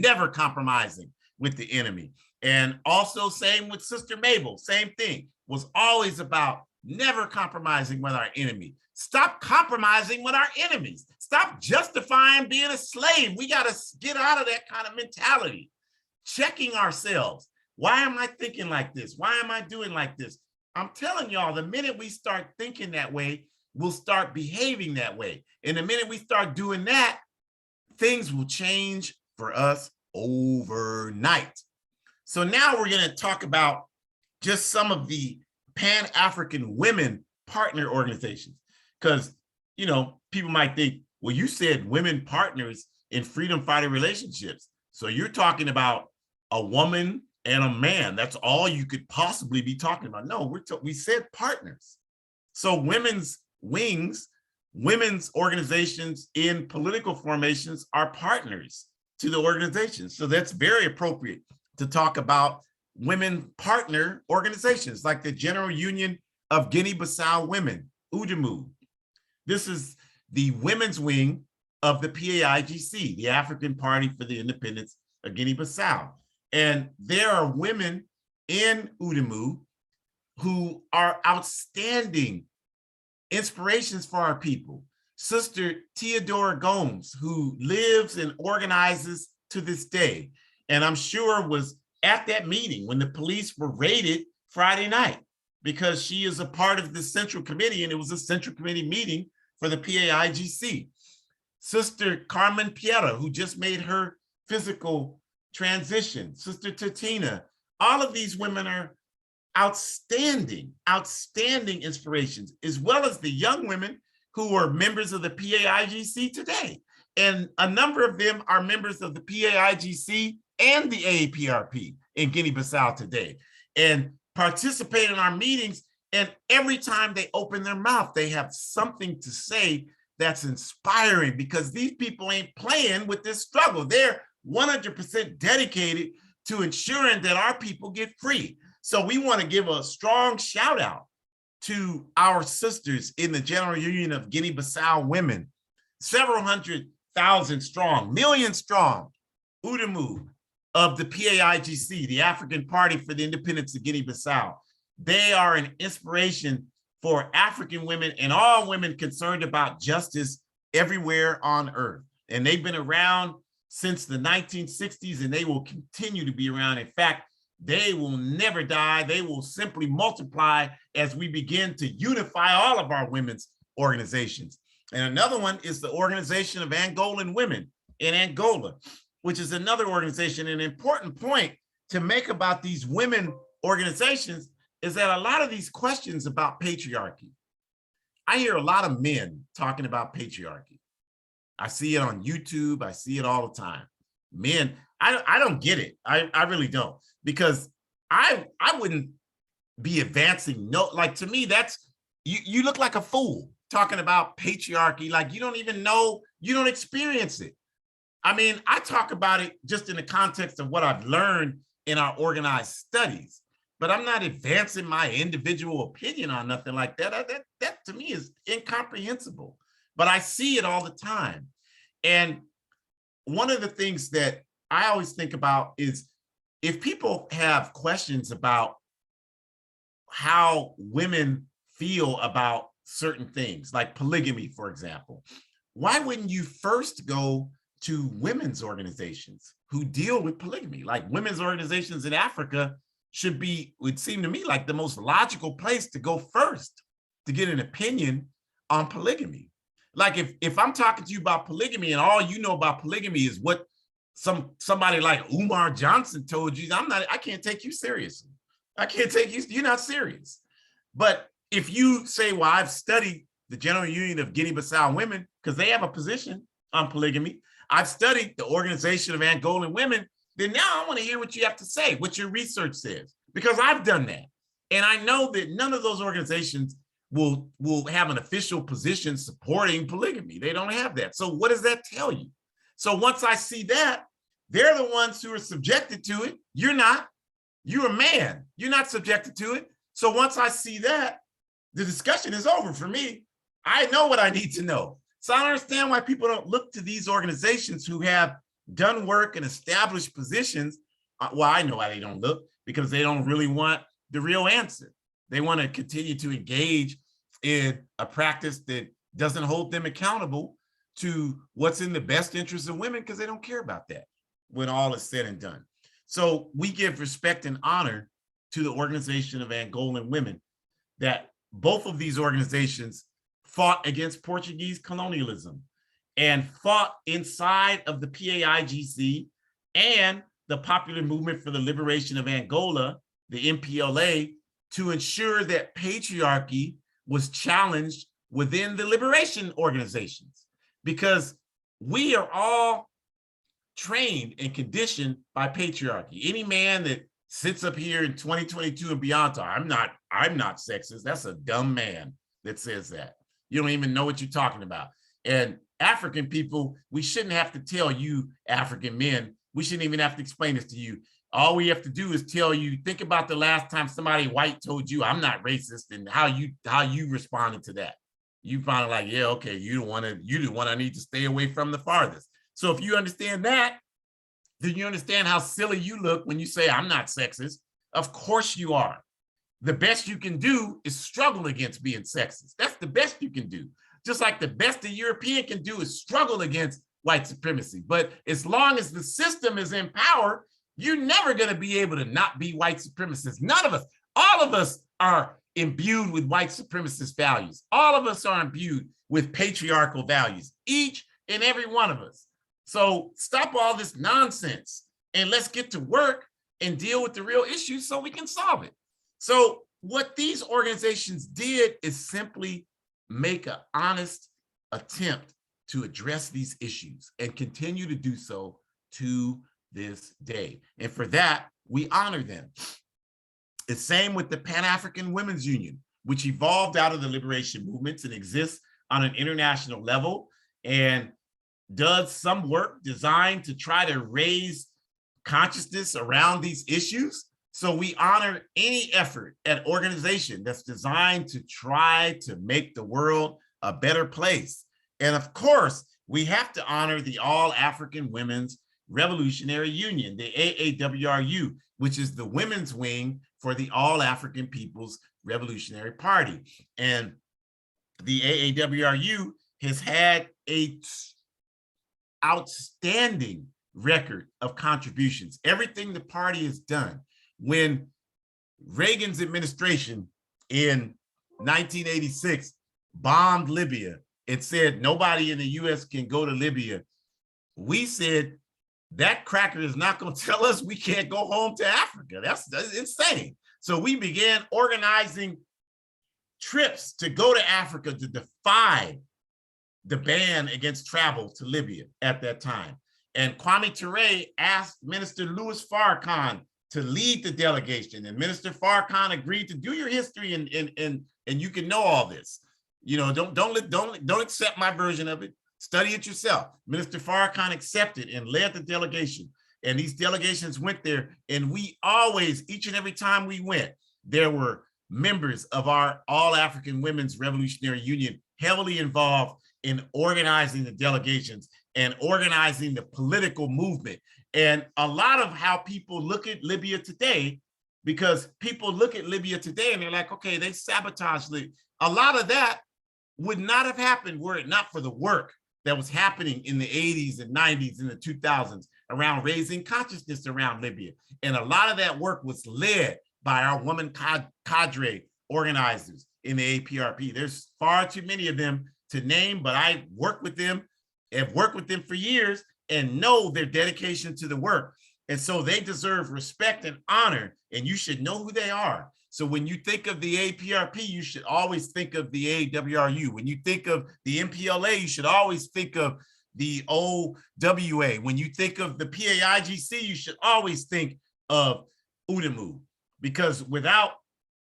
[SPEAKER 2] never compromising with the enemy. And also same with Sister Mabel, same thing, was always about never compromising with our enemy. Stop compromising with our enemies. Stop justifying being a slave. We got to get out of that kind of mentality. Checking ourselves. Why am I thinking like this? Why am I doing like this? I'm telling y'all, the minute we start thinking that way, we'll start behaving that way. And the minute we start doing that, things will change for us overnight. So now we're going to talk about just some of the Pan-African women partner organizations. Because, you know, people might think, well, you said women partners in freedom fighter relationships. So you're talking about a woman and a man. That's all you could possibly be talking about. No, we said partners. So women's wings, women's organizations in political formations are partners to the organization. So that's very appropriate to talk about women partner organizations like the General Union of Guinea-Bissau Women, UDEMU. This is the women's wing of the PAIGC, the African Party for the Independence of Guinea-Bissau. And there are women in UDEMU who are outstanding inspirations for our people. Sister Theodora Gomes, who lives and organizes to this day, and I'm sure was at that meeting when the police were raided Friday night, because she is a part of the Central Committee, and it was a Central Committee meeting for the PAIGC. Sister Carmen Piera, who just made her physical transition. Sister Tatina. All of these women are outstanding, outstanding inspirations, as well as the young women who are members of the PAIGC today. And a number of them are members of the PAIGC and the AAPRP in Guinea-Bissau today and participate in our meetings. And every time they open their mouth, they have something to say that's inspiring, because these people ain't playing with this struggle. They're 100% dedicated to ensuring that our people get free. So we want to give a strong shout out to our sisters in the General Union of Guinea-Bissau Women, several 100,000 strong, million strong, UDEMU of the PAIGC, the African Party for the Independence of Guinea-Bissau. They are an inspiration for African women and all women concerned about justice everywhere on earth. And they've been around since the 1960s, and they will continue to be around. In fact, they will never die. They will simply multiply as we begin to unify all of our women's organizations. And another one is the Organization of Angolan Women in Angola, which is another organization. An important point to make about these women organizations is that a lot of these questions about patriarchy, I hear a lot of men talking about patriarchy. I see it on YouTube. I see it all the time. Men, I don't get it. I really don't, because I wouldn't be advancing. No, like, to me, that's, you look like a fool talking about patriarchy. Like, you don't even know, you don't experience it. I mean, I talk about it just in the context of what I've learned in our organized studies, but I'm not advancing my individual opinion on nothing like that. That to me is incomprehensible, but I see it all the time. And one of the things that I always think about is, if people have questions about how women feel about certain things, like polygamy, for example, why wouldn't you first go to women's organizations who deal with polygamy? Like, women's organizations in Africa should be, would seem to me like the most logical place to go first to get an opinion on polygamy. Like, if I'm talking to you about polygamy and all you know about polygamy is what somebody like Umar Johnson told you, I can't take you seriously. I can't take you, you're not serious. But if you say, well, I've studied the General Union of Guinea-Bissau Women, because they have a position on polygamy, I've studied the Organization of Angolan Women, then now I want to hear what you have to say, what your research says, because I've done that. And I know that none of those organizations will have an official position supporting polygamy. They don't have that. So what does that tell you? So once I see that, they're the ones who are subjected to it. You're not. You're a man. You're not subjected to it. So once I see that, the discussion is over for me. I know what I need to know. So I don't understand why people don't look to these organizations who have done work and established positions. Well, I know why they don't look, because they don't really want the real answer. They want to continue to engage in a practice that doesn't hold them accountable to what's in the best interest of women, because they don't care about that when all is said and done. So we give respect and honor to the Organization of Angolan Women, that both of these organizations fought against Portuguese colonialism and fought inside of the PAIGC and the Popular Movement for the Liberation of Angola, the MPLA, to ensure that patriarchy was challenged within the liberation organizations, because we are all trained and conditioned by patriarchy. Any man that sits up here in 2022 and beyond, I'm not sexist, that's a dumb man that says that. You don't even know what you're talking about. And African people, we shouldn't have to tell you, African men, we shouldn't even have to explain this to you. All we have to do is tell you, think about the last time somebody white told you I'm not racist, and how you responded to that. You finally like, yeah, okay, you the one I need to stay away from the farthest. So if you understand that, then you understand how silly you look when you say I'm not sexist. Of course you are. The best you can do is struggle against being sexist. That's the best you can do. Just like the best a European can do is struggle against white supremacy. But as long as the system is in power, you're never going to be able to not be white supremacists. None of us, all of us are imbued with white supremacist values. All of us are imbued with patriarchal values, each and every one of us. So stop all this nonsense and let's get to work and deal with the real issues so we can solve it. So what these organizations did is simply make an honest attempt to address these issues and continue to do so to this day. And for that, we honor them. The same with the Pan-African Women's Union, which evolved out of the liberation movements and exists on an international level and does some work designed to try to raise consciousness around these issues. So we honor any effort at organization that's designed to try to make the world a better place. And of course, we have to honor the All African Women's Revolutionary Union, the AAWRU, which is the women's wing for the All African People's Revolutionary Party. And the AAWRU has had a outstanding record of contributions. Everything the party has done. When Reagan's administration in 1986 bombed Libya and said nobody in the US can go to Libya, we said that cracker is not going to tell us we can't go home to Africa. That's insane. So we began organizing trips to go to Africa to defy the ban against travel to Libya at that time. And Kwame Ture asked Minister Louis Farrakhan to lead the delegation, and Minister Farrakhan agreed to do your history, and you can know all this. You know, don't accept my version of it. Study it yourself. Minister Farrakhan accepted and led the delegation, and these delegations went there, and we always, each and every time we went, there were members of our All African Women's Revolutionary Union heavily involved in organizing the delegations and organizing the political movement. And a lot of how people look at Libya today, because people look at Libya today and they're like, okay, they sabotaged Libya. A lot of that would not have happened were it not for the work that was happening in the 80s and 90s and the 2000s around raising consciousness around Libya. And a lot of that work was led by our woman cadre organizers in the APRP. There's far too many of them to name, but I work with them, have worked with them for years and know their dedication to the work. And so they deserve respect and honor, and you should know who they are. So when you think of the APRP, you should always think of the AWRU. When you think of the MPLA, you should always think of the OWA. When you think of the PAIGC, you should always think of UDEMU, because without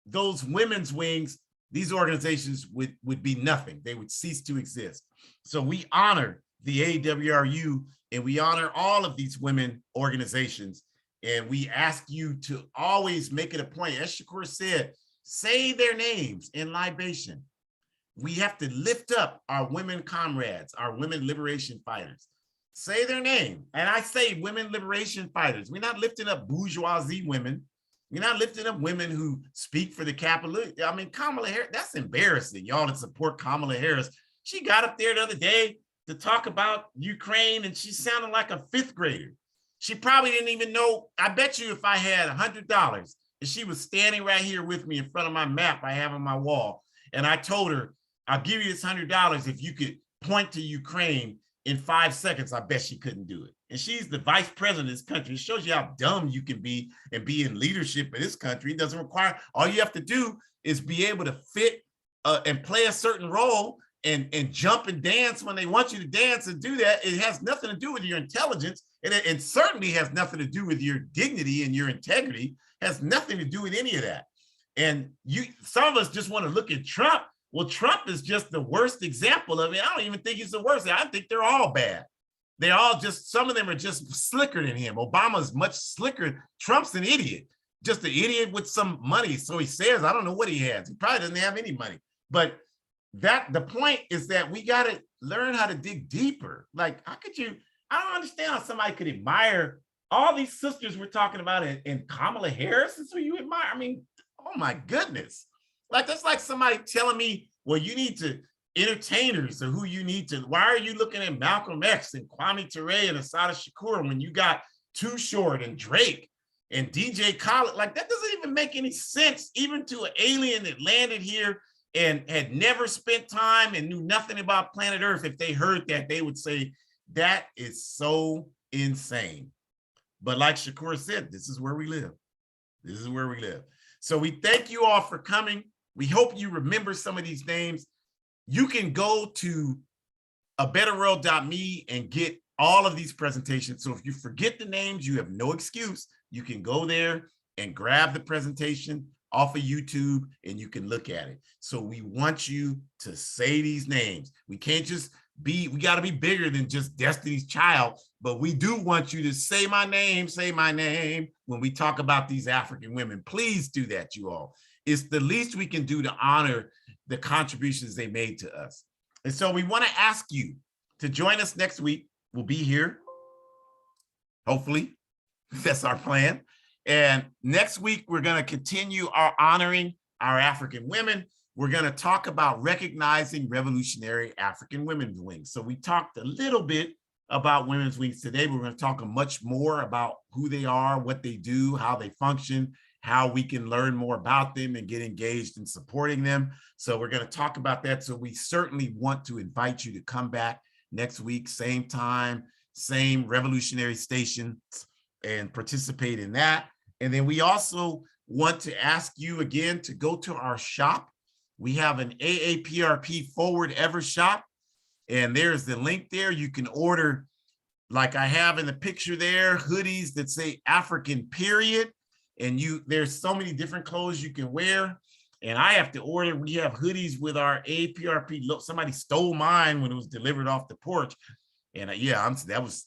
[SPEAKER 2] those women's wings, these organizations would be nothing. They would cease to exist. So we honor the AWRU and we honor all of these women organizations. And we ask you to always make it a point, as Shakur said, say their names in libation. We have to lift up our women comrades, our women liberation fighters. Say their name. And I say women liberation fighters. We're not lifting up bourgeoisie women. We're not lifting up women who speak for the capital. I mean, Kamala Harris, that's embarrassing, y'all, to support Kamala Harris. She got up there the other day to talk about Ukraine and she sounded like a fifth grader. She probably didn't even know. I bet you if I had $100 and she was standing right here with me in front of my map I have on my wall, and I told her, I'll give you this $100 if you could point to Ukraine in 5 seconds, I bet she couldn't do it. And she's the vice president of this country. It shows you how dumb you can be and be in leadership in this country. It doesn't require, all you have to do is be able to fit and play a certain role and jump and dance when they want you to dance and do that. It has nothing to do with your intelligence. And it certainly has nothing to do with your dignity and your integrity. It has nothing to do with any of that. And some of us just want to look at Trump. Well, Trump is just the worst example of it. I don't even think he's the worst. I think they're all bad. They're all just, some of them are just slicker than him. Obama's much slicker. Trump's an idiot, just an idiot with some money. So he says, I don't know what he has. He probably doesn't have any money. But the point is that we got to learn how to dig deeper. Like, how could you, I don't understand how somebody could admire all these sisters we're talking about and Kamala Harris is who you admire. I mean, oh my goodness. Like, that's like somebody telling me, well, you need to, entertainers or who you need to, why are you looking at Malcolm X and Kwame Ture and Assata Shakur when you got Too Short and Drake and DJ Khaled? Like, that doesn't even make any sense, even to an alien that landed here and had never spent time and knew nothing about planet Earth. If they heard that, they would say, that is so insane. But like Shakur said, this is where we live. This is where we live. So we thank you all for coming. We hope you remember some of these names. You can go to abetterworld.me and get all of these presentations. So if you forget the names, you have no excuse. You can go there and grab the presentation off of YouTube and you can look at it. So we want you to say these names. We can't just we got to be bigger than just Destiny's Child, but we do want you to say my name when we talk about these African women. Please do that, you all. It's the least we can do to honor the contributions they made to us. And so we want to ask you to join us next week. We'll be here, hopefully. That's our plan. And next week, we're going to continue our honoring our African women. We're going to talk about recognizing revolutionary African women's wings. So we talked a little bit about women's wings today. We're going to talk much more about who they are, what they do, how they function, how we can learn more about them and get engaged in supporting them. So we're going to talk about that. So we certainly want to invite you to come back next week, same time, same revolutionary station, and participate in that. And then we also want to ask you again to go to our shop. We have an AAPRP Forward Ever shop, and there's the link there. You can order, like I have in the picture there, hoodies that say African period. And there's so many different clothes you can wear. And I have to order, we have hoodies with our AAPRP look. Somebody stole mine when it was delivered off the porch. And yeah, that was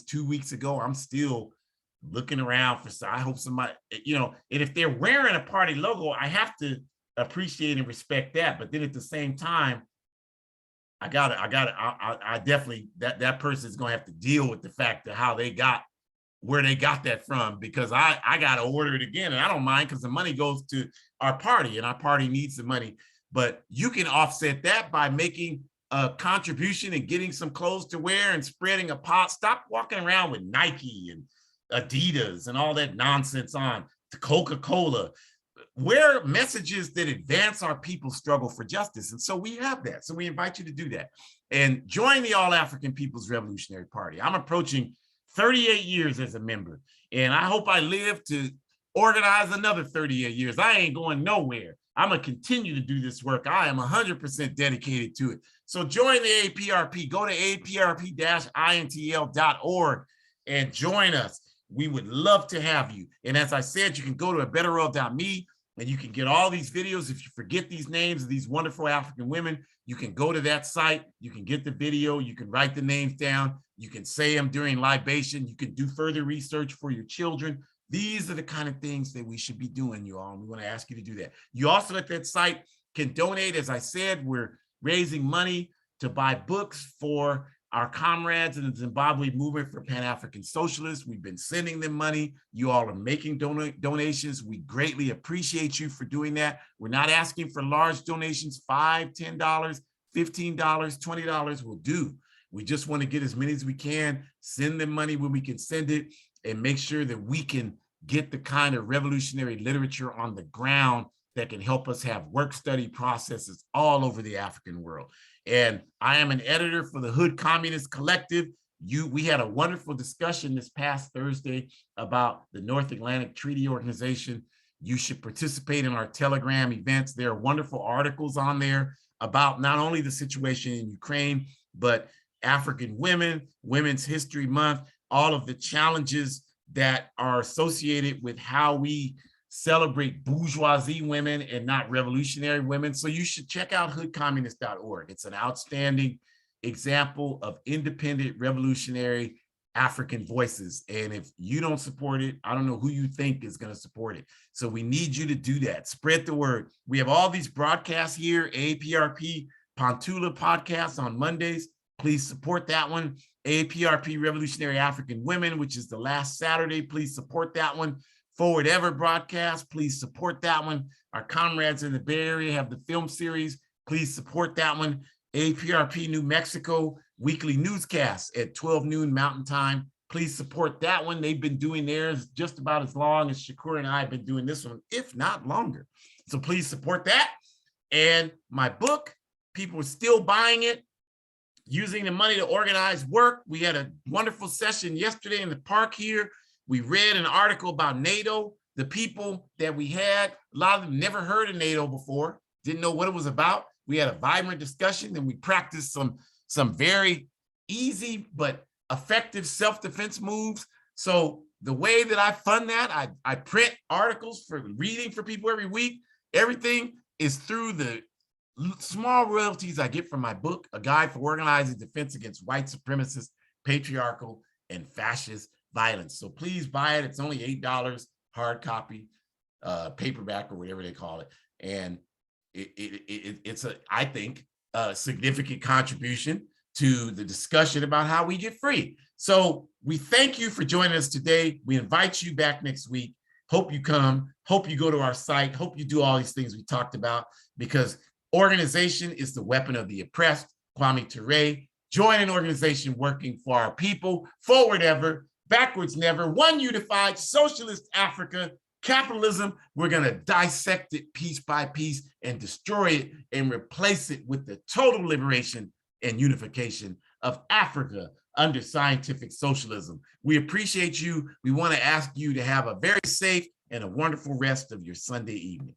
[SPEAKER 2] 2 weeks ago. I'm still looking around for, I hope somebody, and if they're wearing a party logo, I have to appreciate and respect that. But then at the same time, I definitely, that person is going to have to deal with the fact of how they got, where they got that from, because I got to order it again. And I don't mind, because the money goes to our party and our party needs the money. But you can offset that by making a contribution and getting some clothes to wear and spreading a pot. Stop walking around with Nike and Adidas and all that nonsense on, to Coca-Cola. Wear messages that advance our people's struggle for justice. And so we have that. So we invite you to do that and join the All African People's Revolutionary Party. I'm approaching 38 years as a member, and I hope I live to organize another 38 years. I ain't going nowhere. I'm going to continue to do this work. I am 100% dedicated to it. So join the APRP. Go to aprp-intl.org and join us. We would love to have you. And as I said, you can go to abetterworld.me and you can get all these videos. If you forget these names of these wonderful African women, you can go to that site. You can get the video. You can write the names down. You can say them during libation. You can do further research for your children. These are the kind of things that we should be doing, you all. And we want to ask you to do that. You also at that site can donate. As I said, we're raising money to buy books for our comrades in the Zimbabwe movement for Pan-African Socialists. We've been sending them money. You all are making donations. We greatly appreciate you for doing that. We're not asking for large donations, $5, $10, $15, $20 will do. We just want to get as many as we can, send them money when we can send it, and make sure that we can get the kind of revolutionary literature on the ground that can help us have work study processes all over the African world. And I am an editor for the Hood Communist Collective. We had a wonderful discussion this past Thursday about the North Atlantic Treaty Organization. You should participate in our Telegram events. There are wonderful articles on there about not only the situation in Ukraine, but African women, Women's History Month, all of the challenges that are associated with how we celebrate bourgeoisie women and not revolutionary women. So you should check out hoodcommunist.org. It's an outstanding example of independent revolutionary African voices. And if you don't support it, I don't know who you think is going to support it. So we need you to do that. Spread the word. We have all these broadcasts here, APRP Pantula podcast on Mondays. Please support that one. APRP Revolutionary African Women, which is the last Saturday. Please support that one. Forward Ever broadcast, please support that one. Our comrades in the Bay Area have the film series. Please support that one. APRP New Mexico weekly newscasts at 12 noon Mountain Time. Please support that one. They've been doing theirs just about as long as Shakur and I have been doing this one, if not longer. So please support that. And my book, people are still buying it, using the money to organize work. We had a wonderful session yesterday in the park here. We read an article about NATO. The people that we had, a lot of them never heard of NATO before, didn't know what it was about. We had a vibrant discussion, and we practiced some very easy but effective self-defense moves. So the way that I fund that, I print articles for reading for people every week. Everything is through the small royalties I get from my book, A Guide for Organizing Defense Against White Supremacist, Patriarchal, and Fascist Violence. So please buy it. It's only $8, hard copy, paperback, or whatever they call it. And it's I think, a significant contribution to the discussion about how we get free. So we thank you for joining us today. We invite you back next week. Hope you come. Hope you go to our site. Hope you do all these things we talked about, because organization is the weapon of the oppressed. Kwame Ture. Join an organization working for our people. Forward ever, backwards never. One unified socialist Africa. Capitalism, we're going to dissect it piece by piece and destroy it and replace it with the total liberation and unification of Africa under scientific socialism. We appreciate you. We want to ask you to have a very safe and a wonderful rest of your Sunday evening.